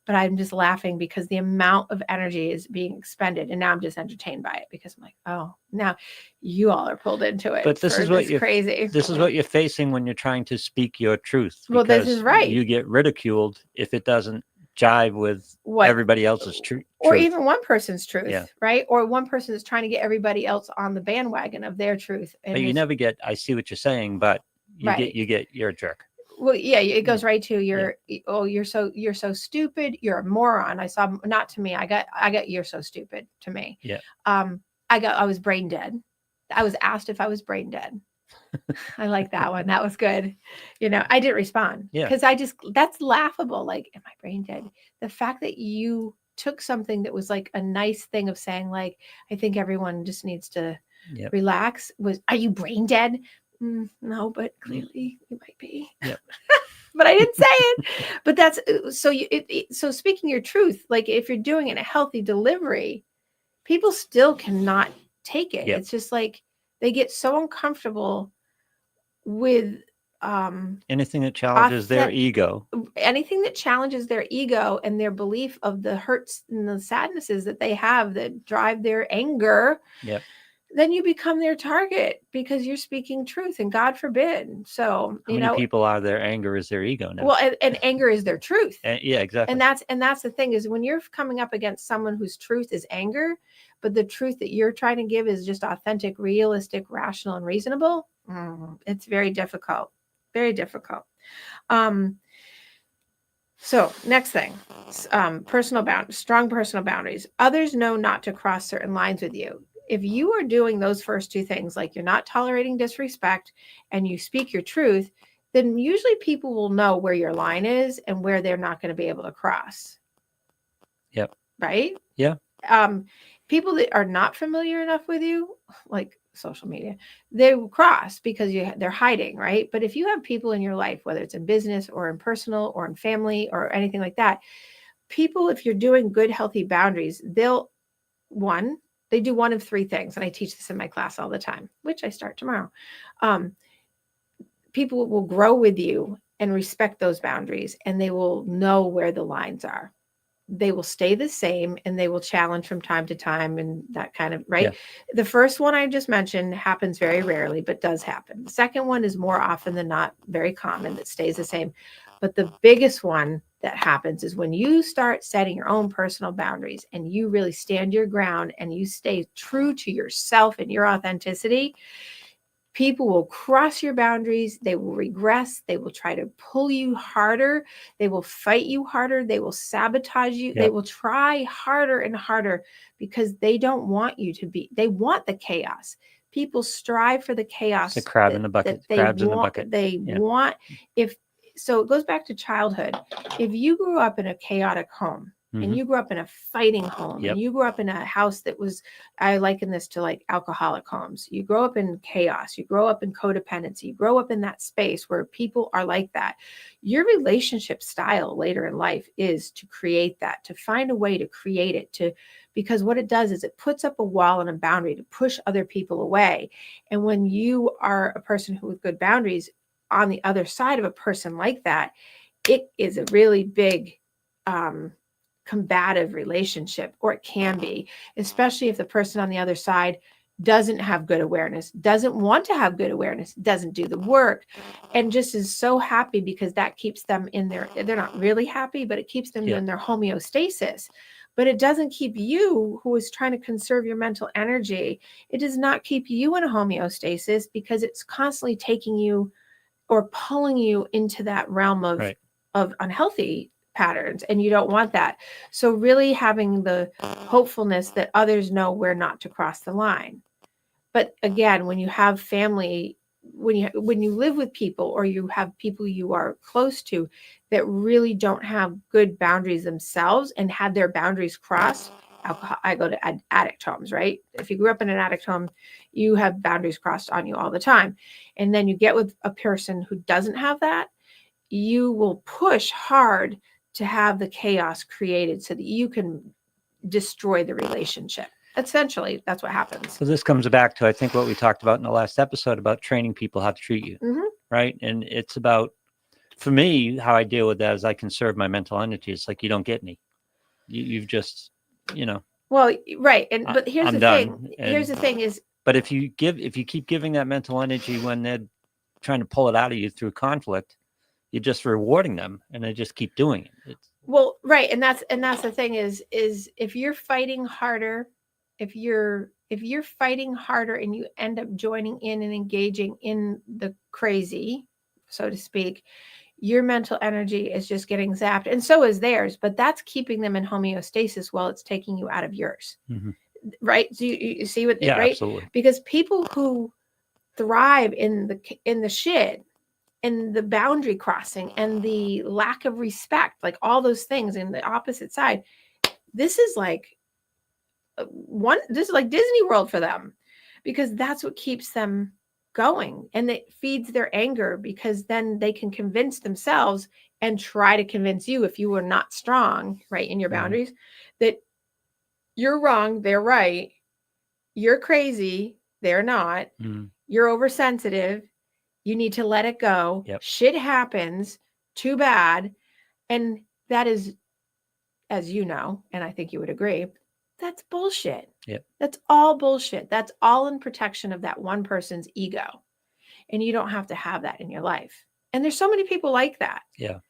Speaker 2: but I'm just laughing because the amount of energy is being expended. And now I'm just entertained by it because I'm like, oh, now you all are pulled into it.
Speaker 1: But this is what you're
Speaker 2: crazy.
Speaker 1: This is what you're facing when you're trying to speak your truth.
Speaker 2: Well, this is right.
Speaker 1: You get ridiculed if it doesn't jive with everybody else's truth.
Speaker 2: Or even one person's truth, right? Or one person is trying to get everybody else on the bandwagon of their truth.
Speaker 1: But you never get, I see what you're saying, but you get, you're a jerk.
Speaker 2: Well, yeah, it goes right to you're so stupid. You're a moron. I saw, not to me. I got you're so stupid to me.
Speaker 1: Yeah.
Speaker 2: I was brain dead. I was asked if I was brain dead. I like that one. That was good. I didn't respond because that's laughable. Like, am I brain dead? The fact that you took something that was like a nice thing of saying, like, I think everyone just needs to relax. Are you brain dead? No, but clearly you might be.
Speaker 1: Yep.
Speaker 2: But I didn't say it. But that's so so speaking your truth, like if you're doing it in a healthy delivery, people still cannot take it. It's just like they get so uncomfortable with
Speaker 1: anything that challenges their ego.
Speaker 2: Anything that challenges their ego and their belief of the hurts and the sadnesses that they have that drive their anger.
Speaker 1: Yep.
Speaker 2: Then you become their target because you're speaking truth, and God forbid. So
Speaker 1: how many people are their anger is their ego now?
Speaker 2: Well, and anger is their truth.
Speaker 1: Yeah, exactly.
Speaker 2: And that's the thing is when you're coming up against someone whose truth is anger, but the truth that you're trying to give is just authentic, realistic, rational, and reasonable. It's very difficult. Very difficult. So next thing, strong personal boundaries. Others know not to cross certain lines with you. If you are doing those first two things, like you're not tolerating disrespect and you speak your truth, then usually people will know where your line is and where they're not going to be able to cross.
Speaker 1: Yep.
Speaker 2: Right?
Speaker 1: Yeah.
Speaker 2: People that are not familiar enough with you, like social media, they will cross because they're hiding, right? But if you have people in your life, whether it's in business or in personal or in family or anything like that, people, if you're doing good, healthy boundaries, they do one of three things. And I teach this in my class all the time, which I start tomorrow. People will grow with you and respect those boundaries, and they will know where the lines are. they will stay the same and they will challenge from time to time and that kind of, right?
Speaker 1: Yeah.
Speaker 2: The first one I just mentioned happens very rarely, but does happen. The second one is more often than not very common, that stays the same. But the biggest one that happens is when you start setting your own personal boundaries and you really stand your ground and you stay true to yourself and your authenticity. People will cross your boundaries. They will regress. They will try to pull you harder. They will fight you harder. They will sabotage you. They
Speaker 1: Yep.
Speaker 2: will try harder and harder because they don't want you to be, they want the chaos. People strive for the chaos.
Speaker 1: It's a crab in the bucket.
Speaker 2: They
Speaker 1: Crabs in the
Speaker 2: want,
Speaker 1: bucket.
Speaker 2: they
Speaker 1: Yeah.
Speaker 2: want, so it goes back to childhood. If you grew up in a chaotic home, and
Speaker 1: Mhm.
Speaker 2: you grew up in a fighting home,
Speaker 1: Yep.
Speaker 2: and you grew up in a house that was, I liken this to like alcoholic homes. You grow up in chaos. You grow up in codependency. You grow up in that space where people are like that. Your relationship style later in life is to create that, to find a way to create it, because what it does is it puts up a wall and a boundary to push other people away. And when you are a person who with good boundaries, on the other side of a person like that, it is a really big, combative relationship, or it can be, especially if the person on the other side doesn't have good awareness, doesn't want to have good awareness, doesn't do the work, and just is so happy because that keeps them in their, they're not really happy, but it keeps them
Speaker 1: Yeah.
Speaker 2: in their homeostasis. But it doesn't keep you, who is trying to conserve your mental energy, it does not keep you in a homeostasis because it's constantly taking you or pulling you into that realm of,
Speaker 1: Right.
Speaker 2: of unhealthy patterns, and you don't want that. So really having the hopefulness that others know where not to cross the line. But again, when you have family, when you live with people, or you have people you are close to that really don't have good boundaries themselves and had their boundaries crossed, alcohol, I go to addict homes, right? If you grew up in an addict home, you have boundaries crossed on you all the time. And then you get with a person who doesn't have that, you will push hard to have the chaos created so that you can destroy the relationship. Essentially, that's what happens.
Speaker 1: So this comes back to, I think, what we talked about in the last episode about training people how to treat you, right? And it's about, for me, how I deal with that is I conserve my mental energy. It's like, you don't get me. You've just,
Speaker 2: Well, right. And but here's
Speaker 1: I'm
Speaker 2: the
Speaker 1: done.
Speaker 2: thing. Here's the thing is,
Speaker 1: but if you keep giving that mental energy when they're trying to pull it out of you through conflict, you're just rewarding them, and they just keep doing it. It's,
Speaker 2: well, right. And that's the thing is if you're fighting harder, if you're fighting harder and you end up joining in and engaging in the crazy, so to speak, your mental energy is just getting zapped, and so is theirs, but that's keeping them in homeostasis while it's taking you out of yours. Right? So you see what,
Speaker 1: yeah,
Speaker 2: right?
Speaker 1: absolutely.
Speaker 2: Because people who thrive in the shit and the boundary crossing and the lack of respect, like all those things in the opposite side, this is like this is like Disney World for them, because that's what keeps them going, and it feeds their anger, because then they can convince themselves and try to convince you, if you were not strong, right, in your boundaries, that you're wrong, they're right, you're crazy, they're not, you're oversensitive, you need to let it go.
Speaker 1: Yep.
Speaker 2: Shit happens. Too bad. And that is, as you know, and I think you would agree, that's bullshit.
Speaker 1: Yep.
Speaker 2: That's all bullshit. That's all in protection of that one person's ego. And you don't have to have that in your life. And there's so many people like that.
Speaker 1: Yeah.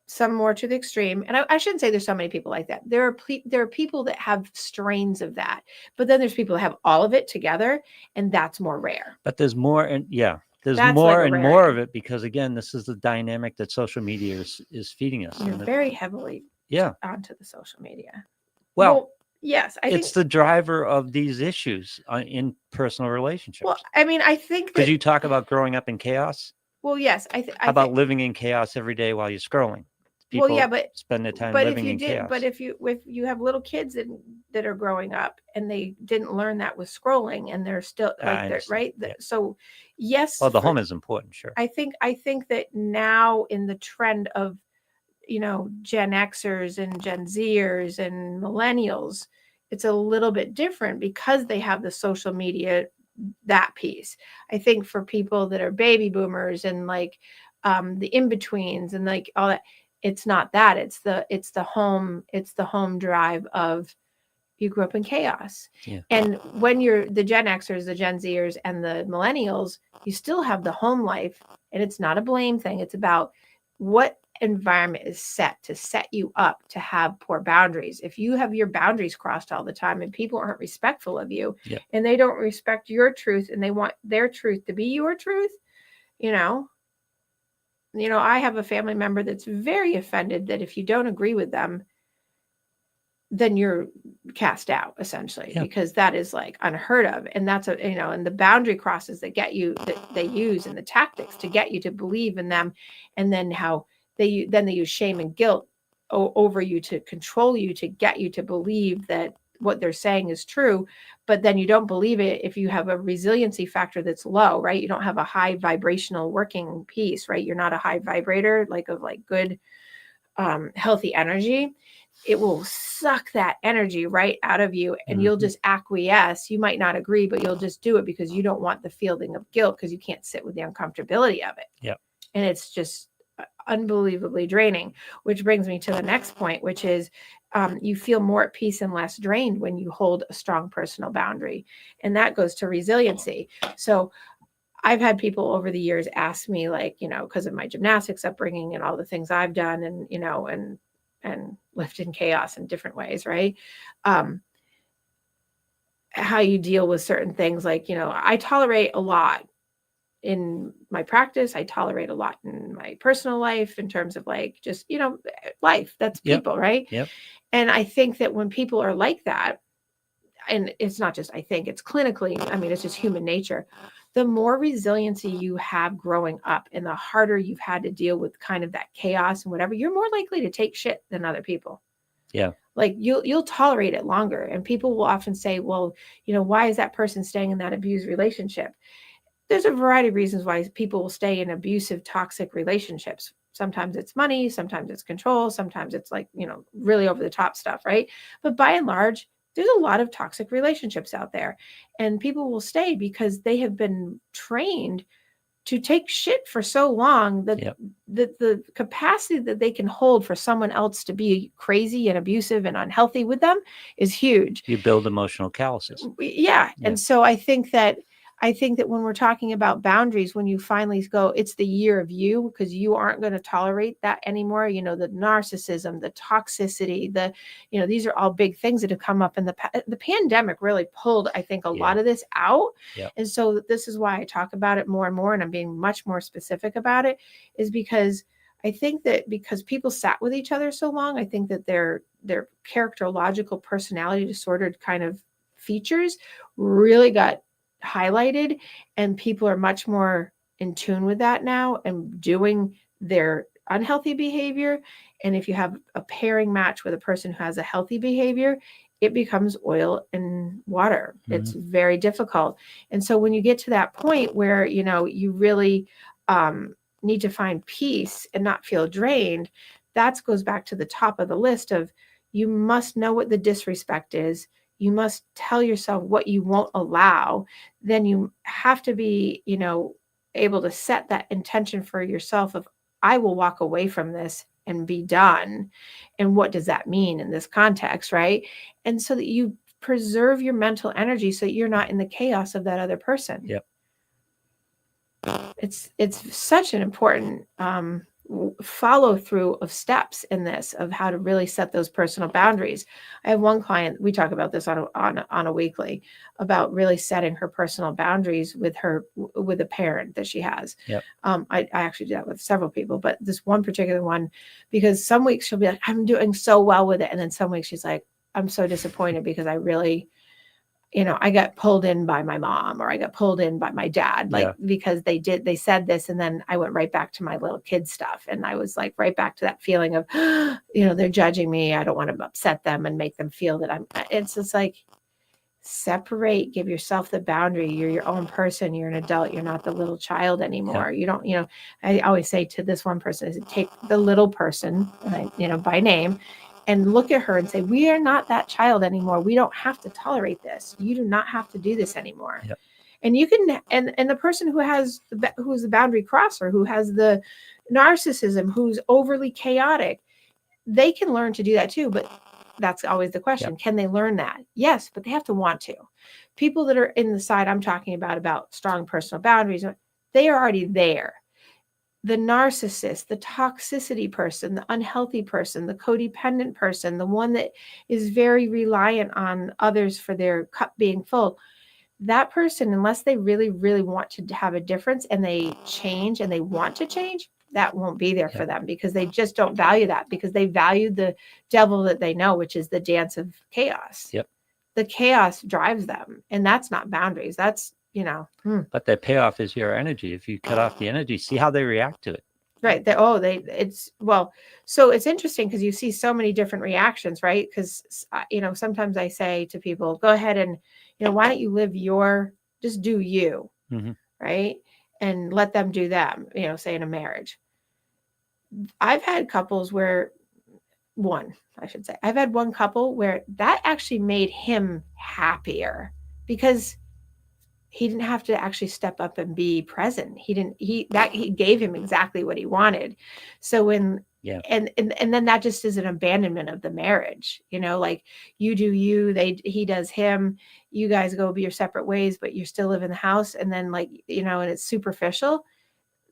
Speaker 2: Some more to the extreme. And I shouldn't say there's so many people like that. There are people that have strains of that. But then there's people that have all of it together, and that's more rare.
Speaker 1: But there's more, and there's
Speaker 2: That's
Speaker 1: more
Speaker 2: like
Speaker 1: and more of it, because again, this is the dynamic that social media is feeding us.
Speaker 2: You're very heavily onto the social media.
Speaker 1: Well,
Speaker 2: yes, I
Speaker 1: it's
Speaker 2: think
Speaker 1: the driver of these issues in personal relationships.
Speaker 2: Well, I mean, I think
Speaker 1: because you talk about growing up in chaos.
Speaker 2: Well, yes,
Speaker 1: How about living in chaos every day while you're scrolling? People
Speaker 2: but
Speaker 1: spend their time living in chaos.
Speaker 2: But if you have little kids that are growing up and they didn't learn that with scrolling, and they're still like they're right.
Speaker 1: Yeah.
Speaker 2: So yes,
Speaker 1: well, the home is important, sure.
Speaker 2: I think that now in the trend of Gen Xers and Gen Zers and millennials, it's a little bit different because they have the social media, that piece. I think for people that are baby boomers and like the in-betweens and like all that, it's not that. It's the home drive of, you grew up in chaos.
Speaker 1: Yeah.
Speaker 2: And when you're the Gen Xers, the Gen Zers, and the millennials, you still have the home life. And it's not a blame thing. It's about what environment is set to set you up to have poor boundaries. If you have your boundaries crossed all the time and people aren't respectful of you,
Speaker 1: Yep.
Speaker 2: and they don't respect your truth, and they want their truth to be your truth, you know, I have a family member that's very offended that if you don't agree with them, then you're cast out, essentially,
Speaker 1: Yeah.
Speaker 2: because that is like unheard of. And that's and the boundary crosses that they use, and the tactics to get you to believe in them. And then how they use shame and guilt over you to control you, to get you to believe that what they're saying is true. But then you don't believe it if you have a resiliency factor that's low, right? You don't have a high vibrational working piece, right? You're not a high vibrator, of good, healthy energy. It will suck that energy right out of you, and you'll just acquiesce. You might not agree, but you'll just do it because you don't want the feeling of guilt, because you can't sit with the uncomfortability of it.
Speaker 1: Yeah.
Speaker 2: And it's just unbelievably draining, which brings me to the next point, which is you feel more at peace and less drained when you hold a strong personal boundary. And that goes to resiliency. So I've had people over the years ask me, because of my gymnastics upbringing and all the things I've done, and lived in chaos in different ways, right? How you deal with certain things. I tolerate a lot in my practice. I tolerate a lot in my personal life, in terms of just, life. That's people, right?
Speaker 1: Yep.
Speaker 2: And I think that when people are like that, and it's not just, I think it's clinically, it's just human nature. The more resiliency you have growing up, and the harder you've had to deal with kind of that chaos and whatever, you're more likely to take shit than other people.
Speaker 1: Yeah.
Speaker 2: You'll tolerate it longer. And people will often say, well, why is that person staying in that abused relationship? There's a variety of reasons why people will stay in abusive, toxic relationships. Sometimes it's money, sometimes it's control, sometimes it's really over the top stuff, right? But by and large, there's a lot of toxic relationships out there, and people will stay because they have been trained to take shit for so long that the capacity that they can hold for someone else to be crazy and abusive and unhealthy with them is huge.
Speaker 1: You build emotional calluses.
Speaker 2: Yeah. And so I think that when we're talking about boundaries, when you finally go, it's the year of you, because you aren't going to tolerate that anymore. The narcissism, the toxicity, these are all big things that have come up in the pandemic really pulled, I think, a lot of this out.
Speaker 1: Yep.
Speaker 2: And so this is why I talk about it more and more, and I'm being much more specific about it, is because I think that because people sat with each other so long, I think that their characterological personality disordered kind of features really got highlighted, and people are much more in tune with that now and doing their unhealthy behavior. And if you have a pairing match with a person who has a healthy behavior, it becomes oil and water. It's very difficult. And so when you get to that point where you really need to find peace and not feel drained, that goes back to the top of the list of, you must know what the disrespect is. You must tell yourself what you won't allow. Then you have to be, able to set that intention for yourself of, I will walk away from this and be done. And what does that mean in this context, right? And so that you preserve your mental energy so that you're not in the chaos of that other person.
Speaker 1: Yep.
Speaker 2: It's such an important follow through of steps in this, of how to really set those personal boundaries. I have one client, we talk about this on a weekly, about really setting her personal boundaries with a parent that she has.
Speaker 1: Yep.
Speaker 2: I actually do that with several people, but this one particular one, because some weeks she'll be like, I'm doing so well with it. And then some weeks she's like, I'm so disappointed because I really, I got pulled in by my mom, or I got pulled in by my dad, because they said this. And then I went right back to my little kid stuff. And I was right back to that feeling of, they're judging me. I don't want to upset them and make them feel that it's just separate, give yourself the boundary. You're your own person. You're an adult. You're not the little child anymore. You don't, I always say to this one person, is take the little person, by name, and look at her and say, we are not that child anymore. We don't have to tolerate this. You do not have to do this anymore.
Speaker 1: Yep.
Speaker 2: And you can, and the person who's the boundary crosser, who has the narcissism, who's overly chaotic, they can learn to do that too. But that's always the question. Can they learn that? Yes, but they have to want to. People that are in the side I'm talking about strong personal boundaries, they are already there. The narcissist, the toxicity person, the unhealthy person, the codependent person, the one that is very reliant on others for their cup being full, that person, unless they really, really want to have a difference and they change and they want to change, that won't be there for them, because they just don't value that, because they value the devil that they know, which is the dance of chaos. The chaos drives them, and that's not boundaries. That's,
Speaker 1: But the payoff is your energy. If you cut off the energy, see how they react to it.
Speaker 2: Right. So it's interesting because you see so many different reactions, right? Because, sometimes I say to people, go ahead and, why don't you just do you, right? And let them do them, say in a marriage. I've had couples where I've had one couple where that actually made him happier, because he didn't have to actually step up and be present. He gave him exactly what he wanted. So and then that just is an abandonment of the marriage, like you do you, he does him, you guys go your separate ways, but you still live in the house. And then and it's superficial.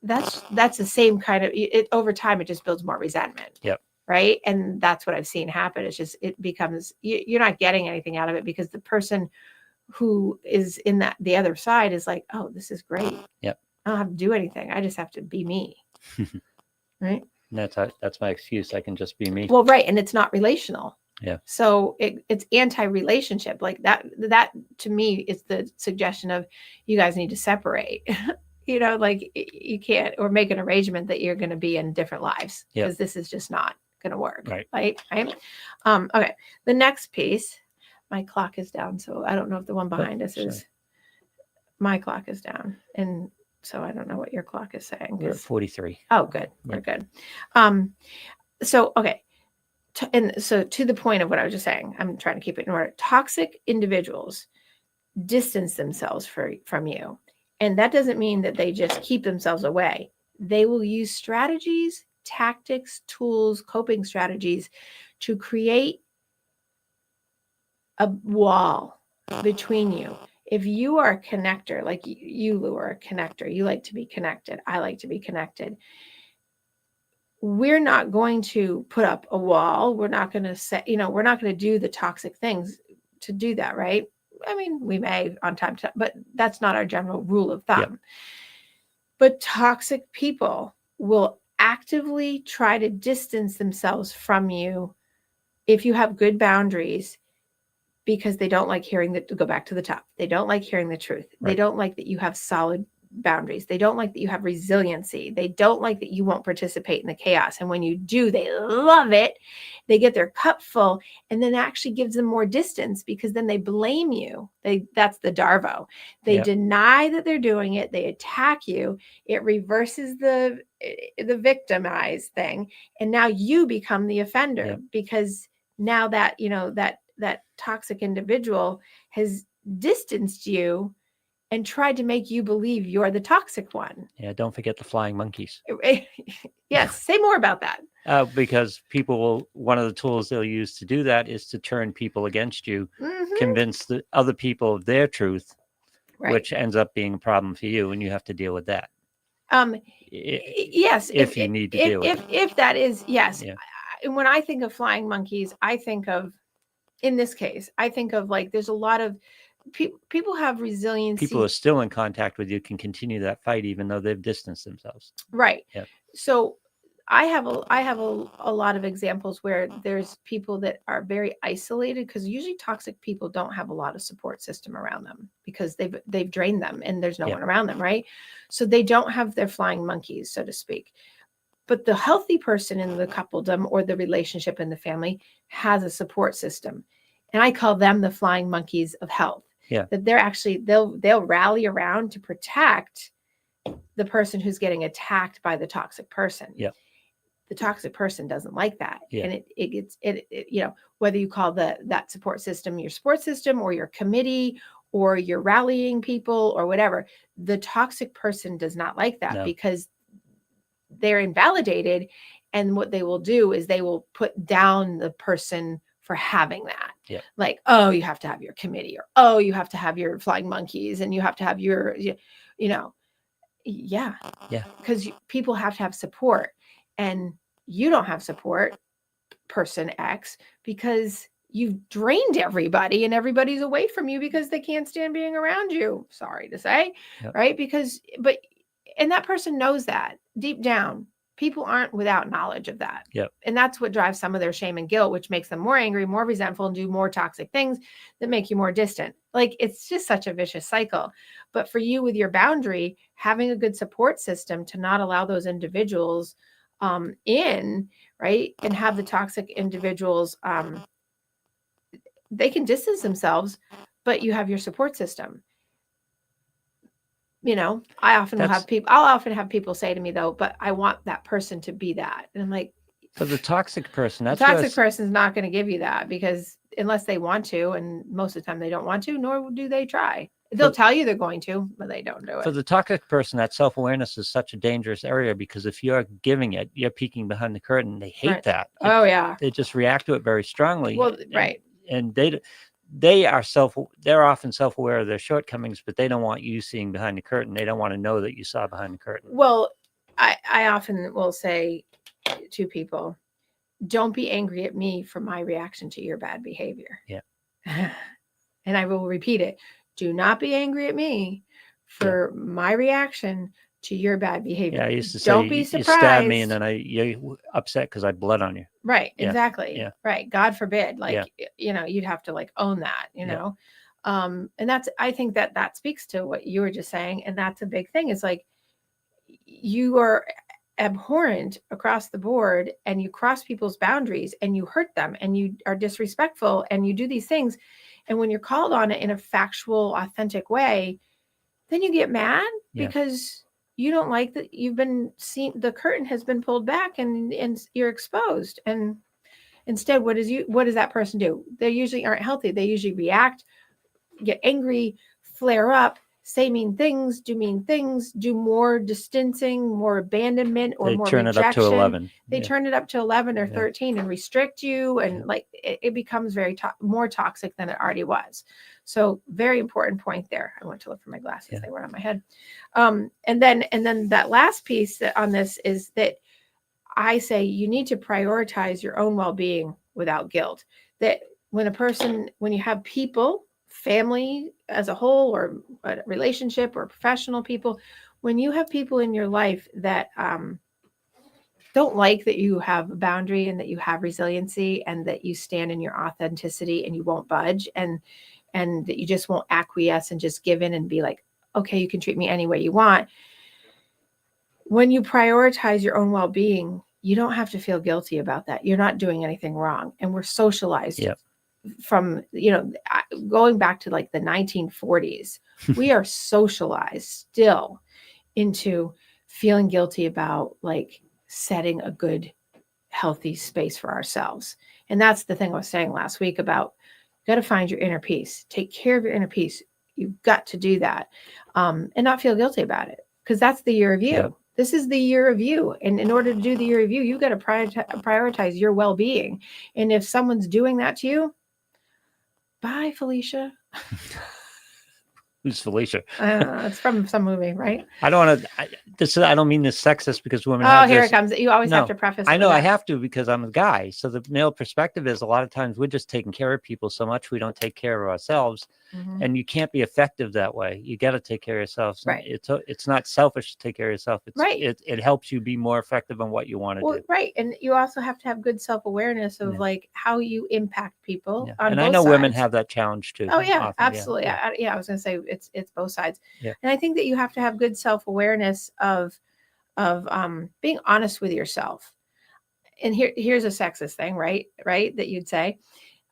Speaker 2: That's the same kind of over time, it just builds more resentment. Right. And that's what I've seen happen. It's just, it becomes, you're not getting anything out of it, because the person who is in the other side is like, oh, this is great. I don't have to do anything. I just have to be me. Right.
Speaker 1: And that's my excuse. I can just be me.
Speaker 2: Well, right. And it's not relational. So it's anti-relationship. Like that to me is the suggestion of, you guys need to separate. Like you can't, or make an arrangement that you're going to be in different lives, because this is just not going to work. Right. Okay. The next piece, my clock is down, so I don't know if the one behind us is. My clock is down, and so I don't know what your clock is saying.
Speaker 1: We're at 43.
Speaker 2: Oh, good. We're good. So okay, so to the point of what I was just saying, I'm trying to keep it in order. Toxic individuals distance themselves from you, and that doesn't mean that they just keep themselves away. They will use strategies, tactics, tools, coping strategies to create a wall between you. If you are a connector, like you, Lou, are a connector, you like to be connected, I like to be connected, we're not going to put up a wall. We're not going to say, we're not going to do the toxic things to do that, right? I mean, we may on time to time, but that's not our general rule of thumb. But toxic people will actively try to distance themselves from you if you have good boundaries, because they don't like hearing that. Go back to the top. They don't like hearing the truth. They don't like that you have solid boundaries. They don't like that you have resiliency. They don't like that you won't participate in the chaos. And when you do, they love it. They get their cup full, and then that actually gives them more distance, because then they blame you. That's the Darvo. They deny that they're doing it. They attack you. It reverses the victimized thing. And now you become the offender, because now that, that toxic individual has distanced you and tried to make you believe you're the toxic one.
Speaker 1: Yeah, don't forget the flying monkeys.
Speaker 2: Yes, say more about that.
Speaker 1: Because one of the tools they'll use to do that is to turn people against you, convince the other people of their truth, which ends up being a problem for you, and you have to deal with that.
Speaker 2: Yes.
Speaker 1: If you need to deal with it.
Speaker 2: If that is, yes. When I think of flying monkeys, I think of, in this case, I think of like, there's a lot of people have resiliency.
Speaker 1: People who are still in contact with you can continue that fight even though they've distanced themselves.
Speaker 2: Right. So I have a lot of examples where there's people that are very isolated, because usually toxic people don't have a lot of support system around them, because they've drained them and there's no one around them, right? So they don't have their flying monkeys, so to speak. But the healthy person in the coupledom or the relationship in the family has a support system. And I call them the flying monkeys of health. That they're actually, they'll rally around to protect the person who's getting attacked by the toxic person. The toxic person doesn't like that. And it whether you call that support system your support system, or your committee, or you're rallying people or whatever. The toxic person does not like that,
Speaker 1: No.
Speaker 2: because they're invalidated. And what they will do is they will put down the person for having that.
Speaker 1: Yep.
Speaker 2: Like, oh, you have to have your committee, or, oh, you have to have your flying monkeys, and you have to have your, yeah. Because people have to have support, and you don't have support, person X, because you've drained everybody and everybody's away from you because they can't stand being around you. Sorry to say, right? And that person knows that deep down. People aren't without knowledge of that.
Speaker 1: Yep.
Speaker 2: And that's what drives some of their shame and guilt, which makes them more angry, more resentful, and do more toxic things that make you more distant. Like, it's just such a vicious cycle. But for you, with your boundary, having a good support system to not allow those individuals in, right, and have the toxic individuals, they can distance themselves, but you have your support system. I'll often have people say to me, though, but I want that person to be that. And I'm like,
Speaker 1: so the toxic person,
Speaker 2: the toxic person's not going to give you that, because unless they want to, and most of the time they don't want to, nor do they try. They'll tell you they're going to, but they don't do it.
Speaker 1: For the toxic person, that self-awareness is such a dangerous area, because if you're giving it, you're peeking behind the curtain. They hate that.
Speaker 2: Oh, yeah.
Speaker 1: They just react to it very strongly.
Speaker 2: Well, right.
Speaker 1: And they're often self-aware of their shortcomings, but they don't want you seeing behind the curtain. They don't want to know that you saw behind the curtain.
Speaker 2: Well, I often will say to people, don't be angry at me for my reaction to your bad behavior.
Speaker 1: Yeah.
Speaker 2: And I will repeat it. Do not be angry at me for my reaction to your bad behavior.
Speaker 1: Yeah, I used to say,
Speaker 2: don't be surprised.
Speaker 1: You stabbed me, and then you're upset because I bled on you.
Speaker 2: Right.
Speaker 1: Yeah.
Speaker 2: Exactly.
Speaker 1: Yeah.
Speaker 2: Right. God forbid. Like, you'd have to own that, know? And I think that speaks to what you were just saying. And that's a big thing. It's like, you are abhorrent across the board, and you cross people's boundaries, and you hurt them, and you are disrespectful, and you do these things. And when you're called on it in a factual, authentic way, then you get mad because you don't like that you've been seen, the curtain has been pulled back, and you're exposed. And instead, what does that person do? They usually aren't healthy. They usually react, get angry, flare up, say mean things, do more distancing, more abandonment, or more rejection. They turn it up to 11. They turn it up to 11 or 13 and restrict you. And it becomes more toxic than it already was. So very important point there. I went to look for my glasses. They weren't on my head. And then that last piece on this is that I say you need to prioritize your own well-being without guilt. That when you have people, family as a whole, or a relationship, or professional people, when you have people in your life that don't like that you have a boundary, and that you have resiliency, and that you stand in your authenticity, and you won't budge, and that you just won't acquiesce and just give in and be like, okay, you can treat me any way you want. When you prioritize your own well-being, you don't have to feel guilty about that. You're not doing anything wrong. And we're socialized from, going back to the 1940s, we are socialized still into feeling guilty about setting a good, healthy space for ourselves. And that's the thing I was saying last week about, you got to find your inner peace, take care of your inner peace. You've got to do that, and not feel guilty about it, because that's the year of you. Yep. This is the year of you. And in order to do the year of you, you've got to prioritize your well-being. And if someone's doing that to you, bye, Felicia.
Speaker 1: Who's Felicia?
Speaker 2: It's from some movie, right?
Speaker 1: I don't want to. I don't mean this sexist, because women.
Speaker 2: Here it comes. You always have to preface.
Speaker 1: I know I have to, because I'm a guy. So the male perspective is, a lot of times we're just taking care of people so much we don't take care of ourselves, and you can't be effective that way. You got to take care of yourself.
Speaker 2: Right.
Speaker 1: It's not selfish to take care of yourself. It's,
Speaker 2: right.
Speaker 1: It helps you be more effective on what you want to do.
Speaker 2: Right, and you also have to have good self-awareness of how you impact people. On
Speaker 1: and
Speaker 2: both
Speaker 1: I know
Speaker 2: sides.
Speaker 1: Women have that challenge too.
Speaker 2: Oh yeah,
Speaker 1: often.
Speaker 2: absolutely. I was going to say it's both sides.
Speaker 1: Yeah.
Speaker 2: And I think that you have to have good self-awareness of being honest with yourself. And here's a sexist thing, right? That you'd say.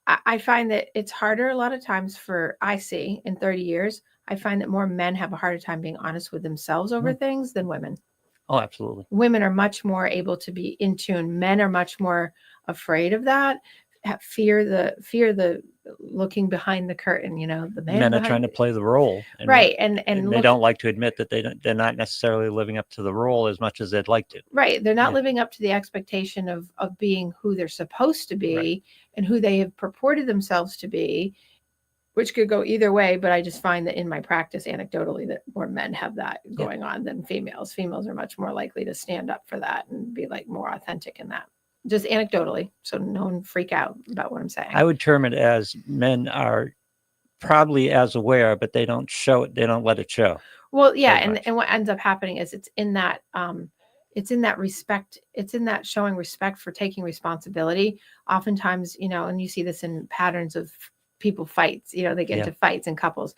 Speaker 2: I find that it's harder a lot of times I see in 30 years, I find that more men have a harder time being honest with themselves over things than women.
Speaker 1: Oh, absolutely.
Speaker 2: Women are much more able to be in tune. Men are much more afraid of that. fear the looking behind the curtain, the
Speaker 1: Men are trying to play the role, and
Speaker 2: right.
Speaker 1: and they don't like to admit that they're not necessarily living up to the role as much as they'd like to.
Speaker 2: Right. They're not
Speaker 1: Yeah.
Speaker 2: living up to the expectation of being who they're supposed to be,
Speaker 1: Right.
Speaker 2: and who they have purported themselves to be, which could go either way. But I just find that in my practice, anecdotally, that more men have that going on than females. Females are much more likely to stand up for that and be like more authentic in that. Just anecdotally, so no one freak out about what I'm saying.
Speaker 1: I would term it as men are probably as aware, but they don't show it. They don't let it show.
Speaker 2: Well, yeah,
Speaker 1: very much.
Speaker 2: and what ends up happening is it's in that respect, it's in that showing respect for taking responsibility. Oftentimes, and you see this in patterns of people fights, they get
Speaker 1: Yeah.
Speaker 2: into fights in couples.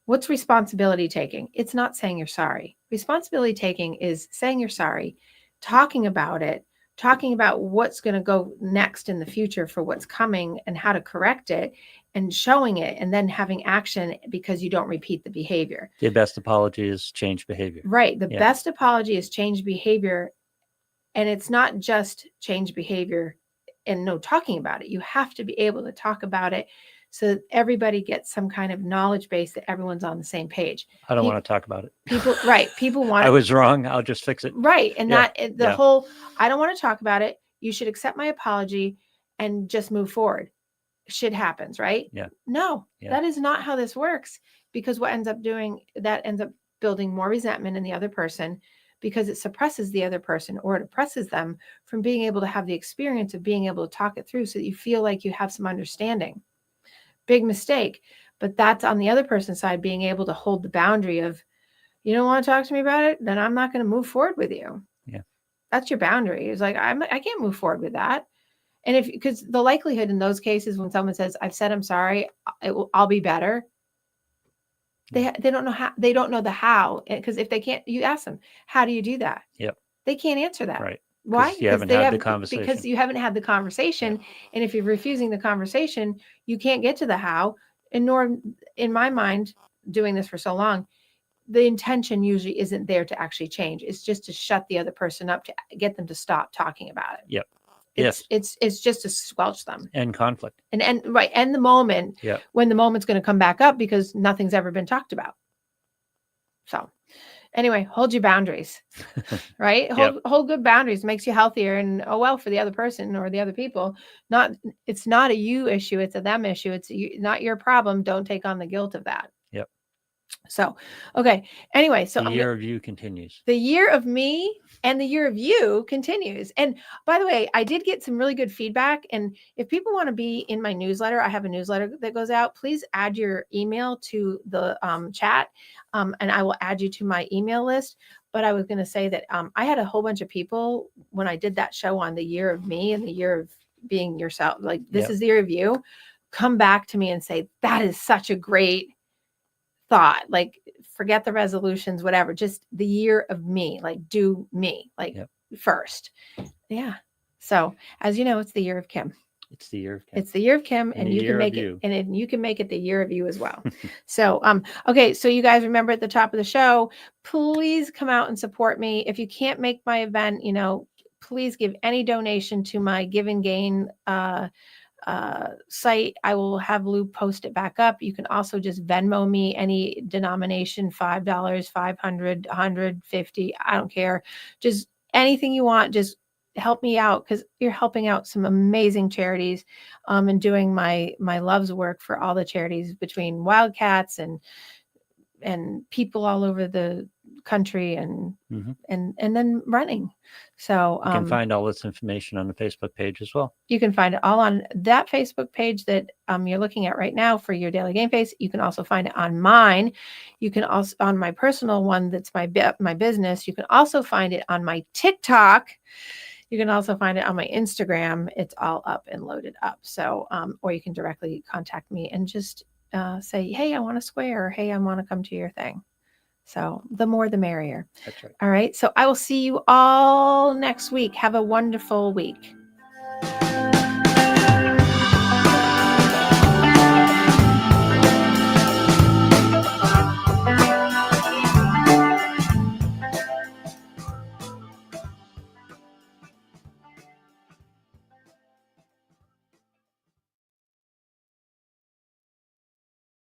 Speaker 2: What's responsibility taking? It's not saying you're sorry. Responsibility taking is saying you're sorry, talking about it, talking about what's going to go next in the future for what's coming and how to correct it, and showing it, and then having action because you don't repeat the behavior.
Speaker 1: The best apology is change behavior.
Speaker 2: Right. The
Speaker 1: Yeah.
Speaker 2: best apology is change behavior. And it's not just change behavior and no talking about it. You have to be able to talk about it so that everybody gets some kind of knowledge base that everyone's on the same page.
Speaker 1: I don't want to talk about it.
Speaker 2: People want
Speaker 1: I was wrong. I'll just fix it.
Speaker 2: Right. And
Speaker 1: Yeah.
Speaker 2: the whole, I don't want to talk about it. You should accept my apology and just move forward. Shit happens, right?
Speaker 1: Yeah.
Speaker 2: No,
Speaker 1: Yeah.
Speaker 2: that is not how this works, because what ends up doing, that ends up building more resentment in the other person, because it suppresses the other person, or it oppresses them from being able to have the experience of being able to talk it through so that you feel like you have some understanding. Big mistake. But that's on the other person's side, being able to hold the boundary of, you don't want to talk to me about it, then I'm not going to move forward with you.
Speaker 1: Yeah.
Speaker 2: That's your boundary. It's like, I can't move forward with that. And because the likelihood in those cases, when someone says, I've said I'm sorry, I'll be better. They don't know how. They don't know the how. Because if they can't, you ask them, how do you do that?
Speaker 1: Yep.
Speaker 2: They can't answer that.
Speaker 1: Right.
Speaker 2: Why?
Speaker 1: You haven't had the conversation.
Speaker 2: Because you haven't had the conversation.
Speaker 1: Yeah.
Speaker 2: And if you're refusing the conversation, you can't get to the how. And nor, in my mind, doing this for so long, the intention usually isn't there to actually change. It's just to shut the other person up, to get them to stop talking about it.
Speaker 1: Yep.
Speaker 2: It's just to squelch them.
Speaker 1: And conflict.
Speaker 2: And the moment
Speaker 1: Yep.
Speaker 2: when the moment's going to come back up because nothing's ever been talked about. So anyway, hold your boundaries, right? Hold good boundaries, makes you healthier, and for the other person or the other people. It's not a you issue, it's a them issue. It's not your problem. Don't take on the guilt of that.
Speaker 1: Yep.
Speaker 2: So, okay. Anyway, so
Speaker 1: the year of you continues.
Speaker 2: The year of me and the year of you continues. And by the way, I did get some really good feedback. And if people want to be in my newsletter, I have a newsletter that goes out. Please add your email to the chat, and I will add you to my email list. But I was going to say that I had a whole bunch of people when I did that show on the year of me and the year of being yourself, like this is the year of you, come back to me and say, that is such a great thought. Like, forget the resolutions, whatever, just the year of me, like do me, like first. Yeah. So as you know, it's the year of Kim.
Speaker 1: It's the year of Kim.
Speaker 2: It's the year of Kim, and you can make it, and you can make it the year of you as well. So, okay. So you guys remember at the top of the show, please come out and support me. If you can't make my event, please give any donation to my Give and Gain site. I will have Lou post it back up. You can also just Venmo me any denomination, $5, 500, 150. I don't care. Just anything you want. Just help me out, because you're helping out some amazing charities, and doing my love's work for all the charities between Wildcats and people all over the country and then running. So
Speaker 1: you can find all this information on the Facebook page as well.
Speaker 2: You can find it all on that Facebook page that you're looking at right now for your Daily Game Face. You can also find it on mine. You can also on my personal one, that's my business. You can also find it on my TikTok. You can also find it on my Instagram. It's all up and loaded up. So or you can directly contact me and just say, hey, I want a square, or hey, I want to come to your thing. So the more, the merrier.
Speaker 1: That's right.
Speaker 2: All right. So I will see you all next week. Have a wonderful week.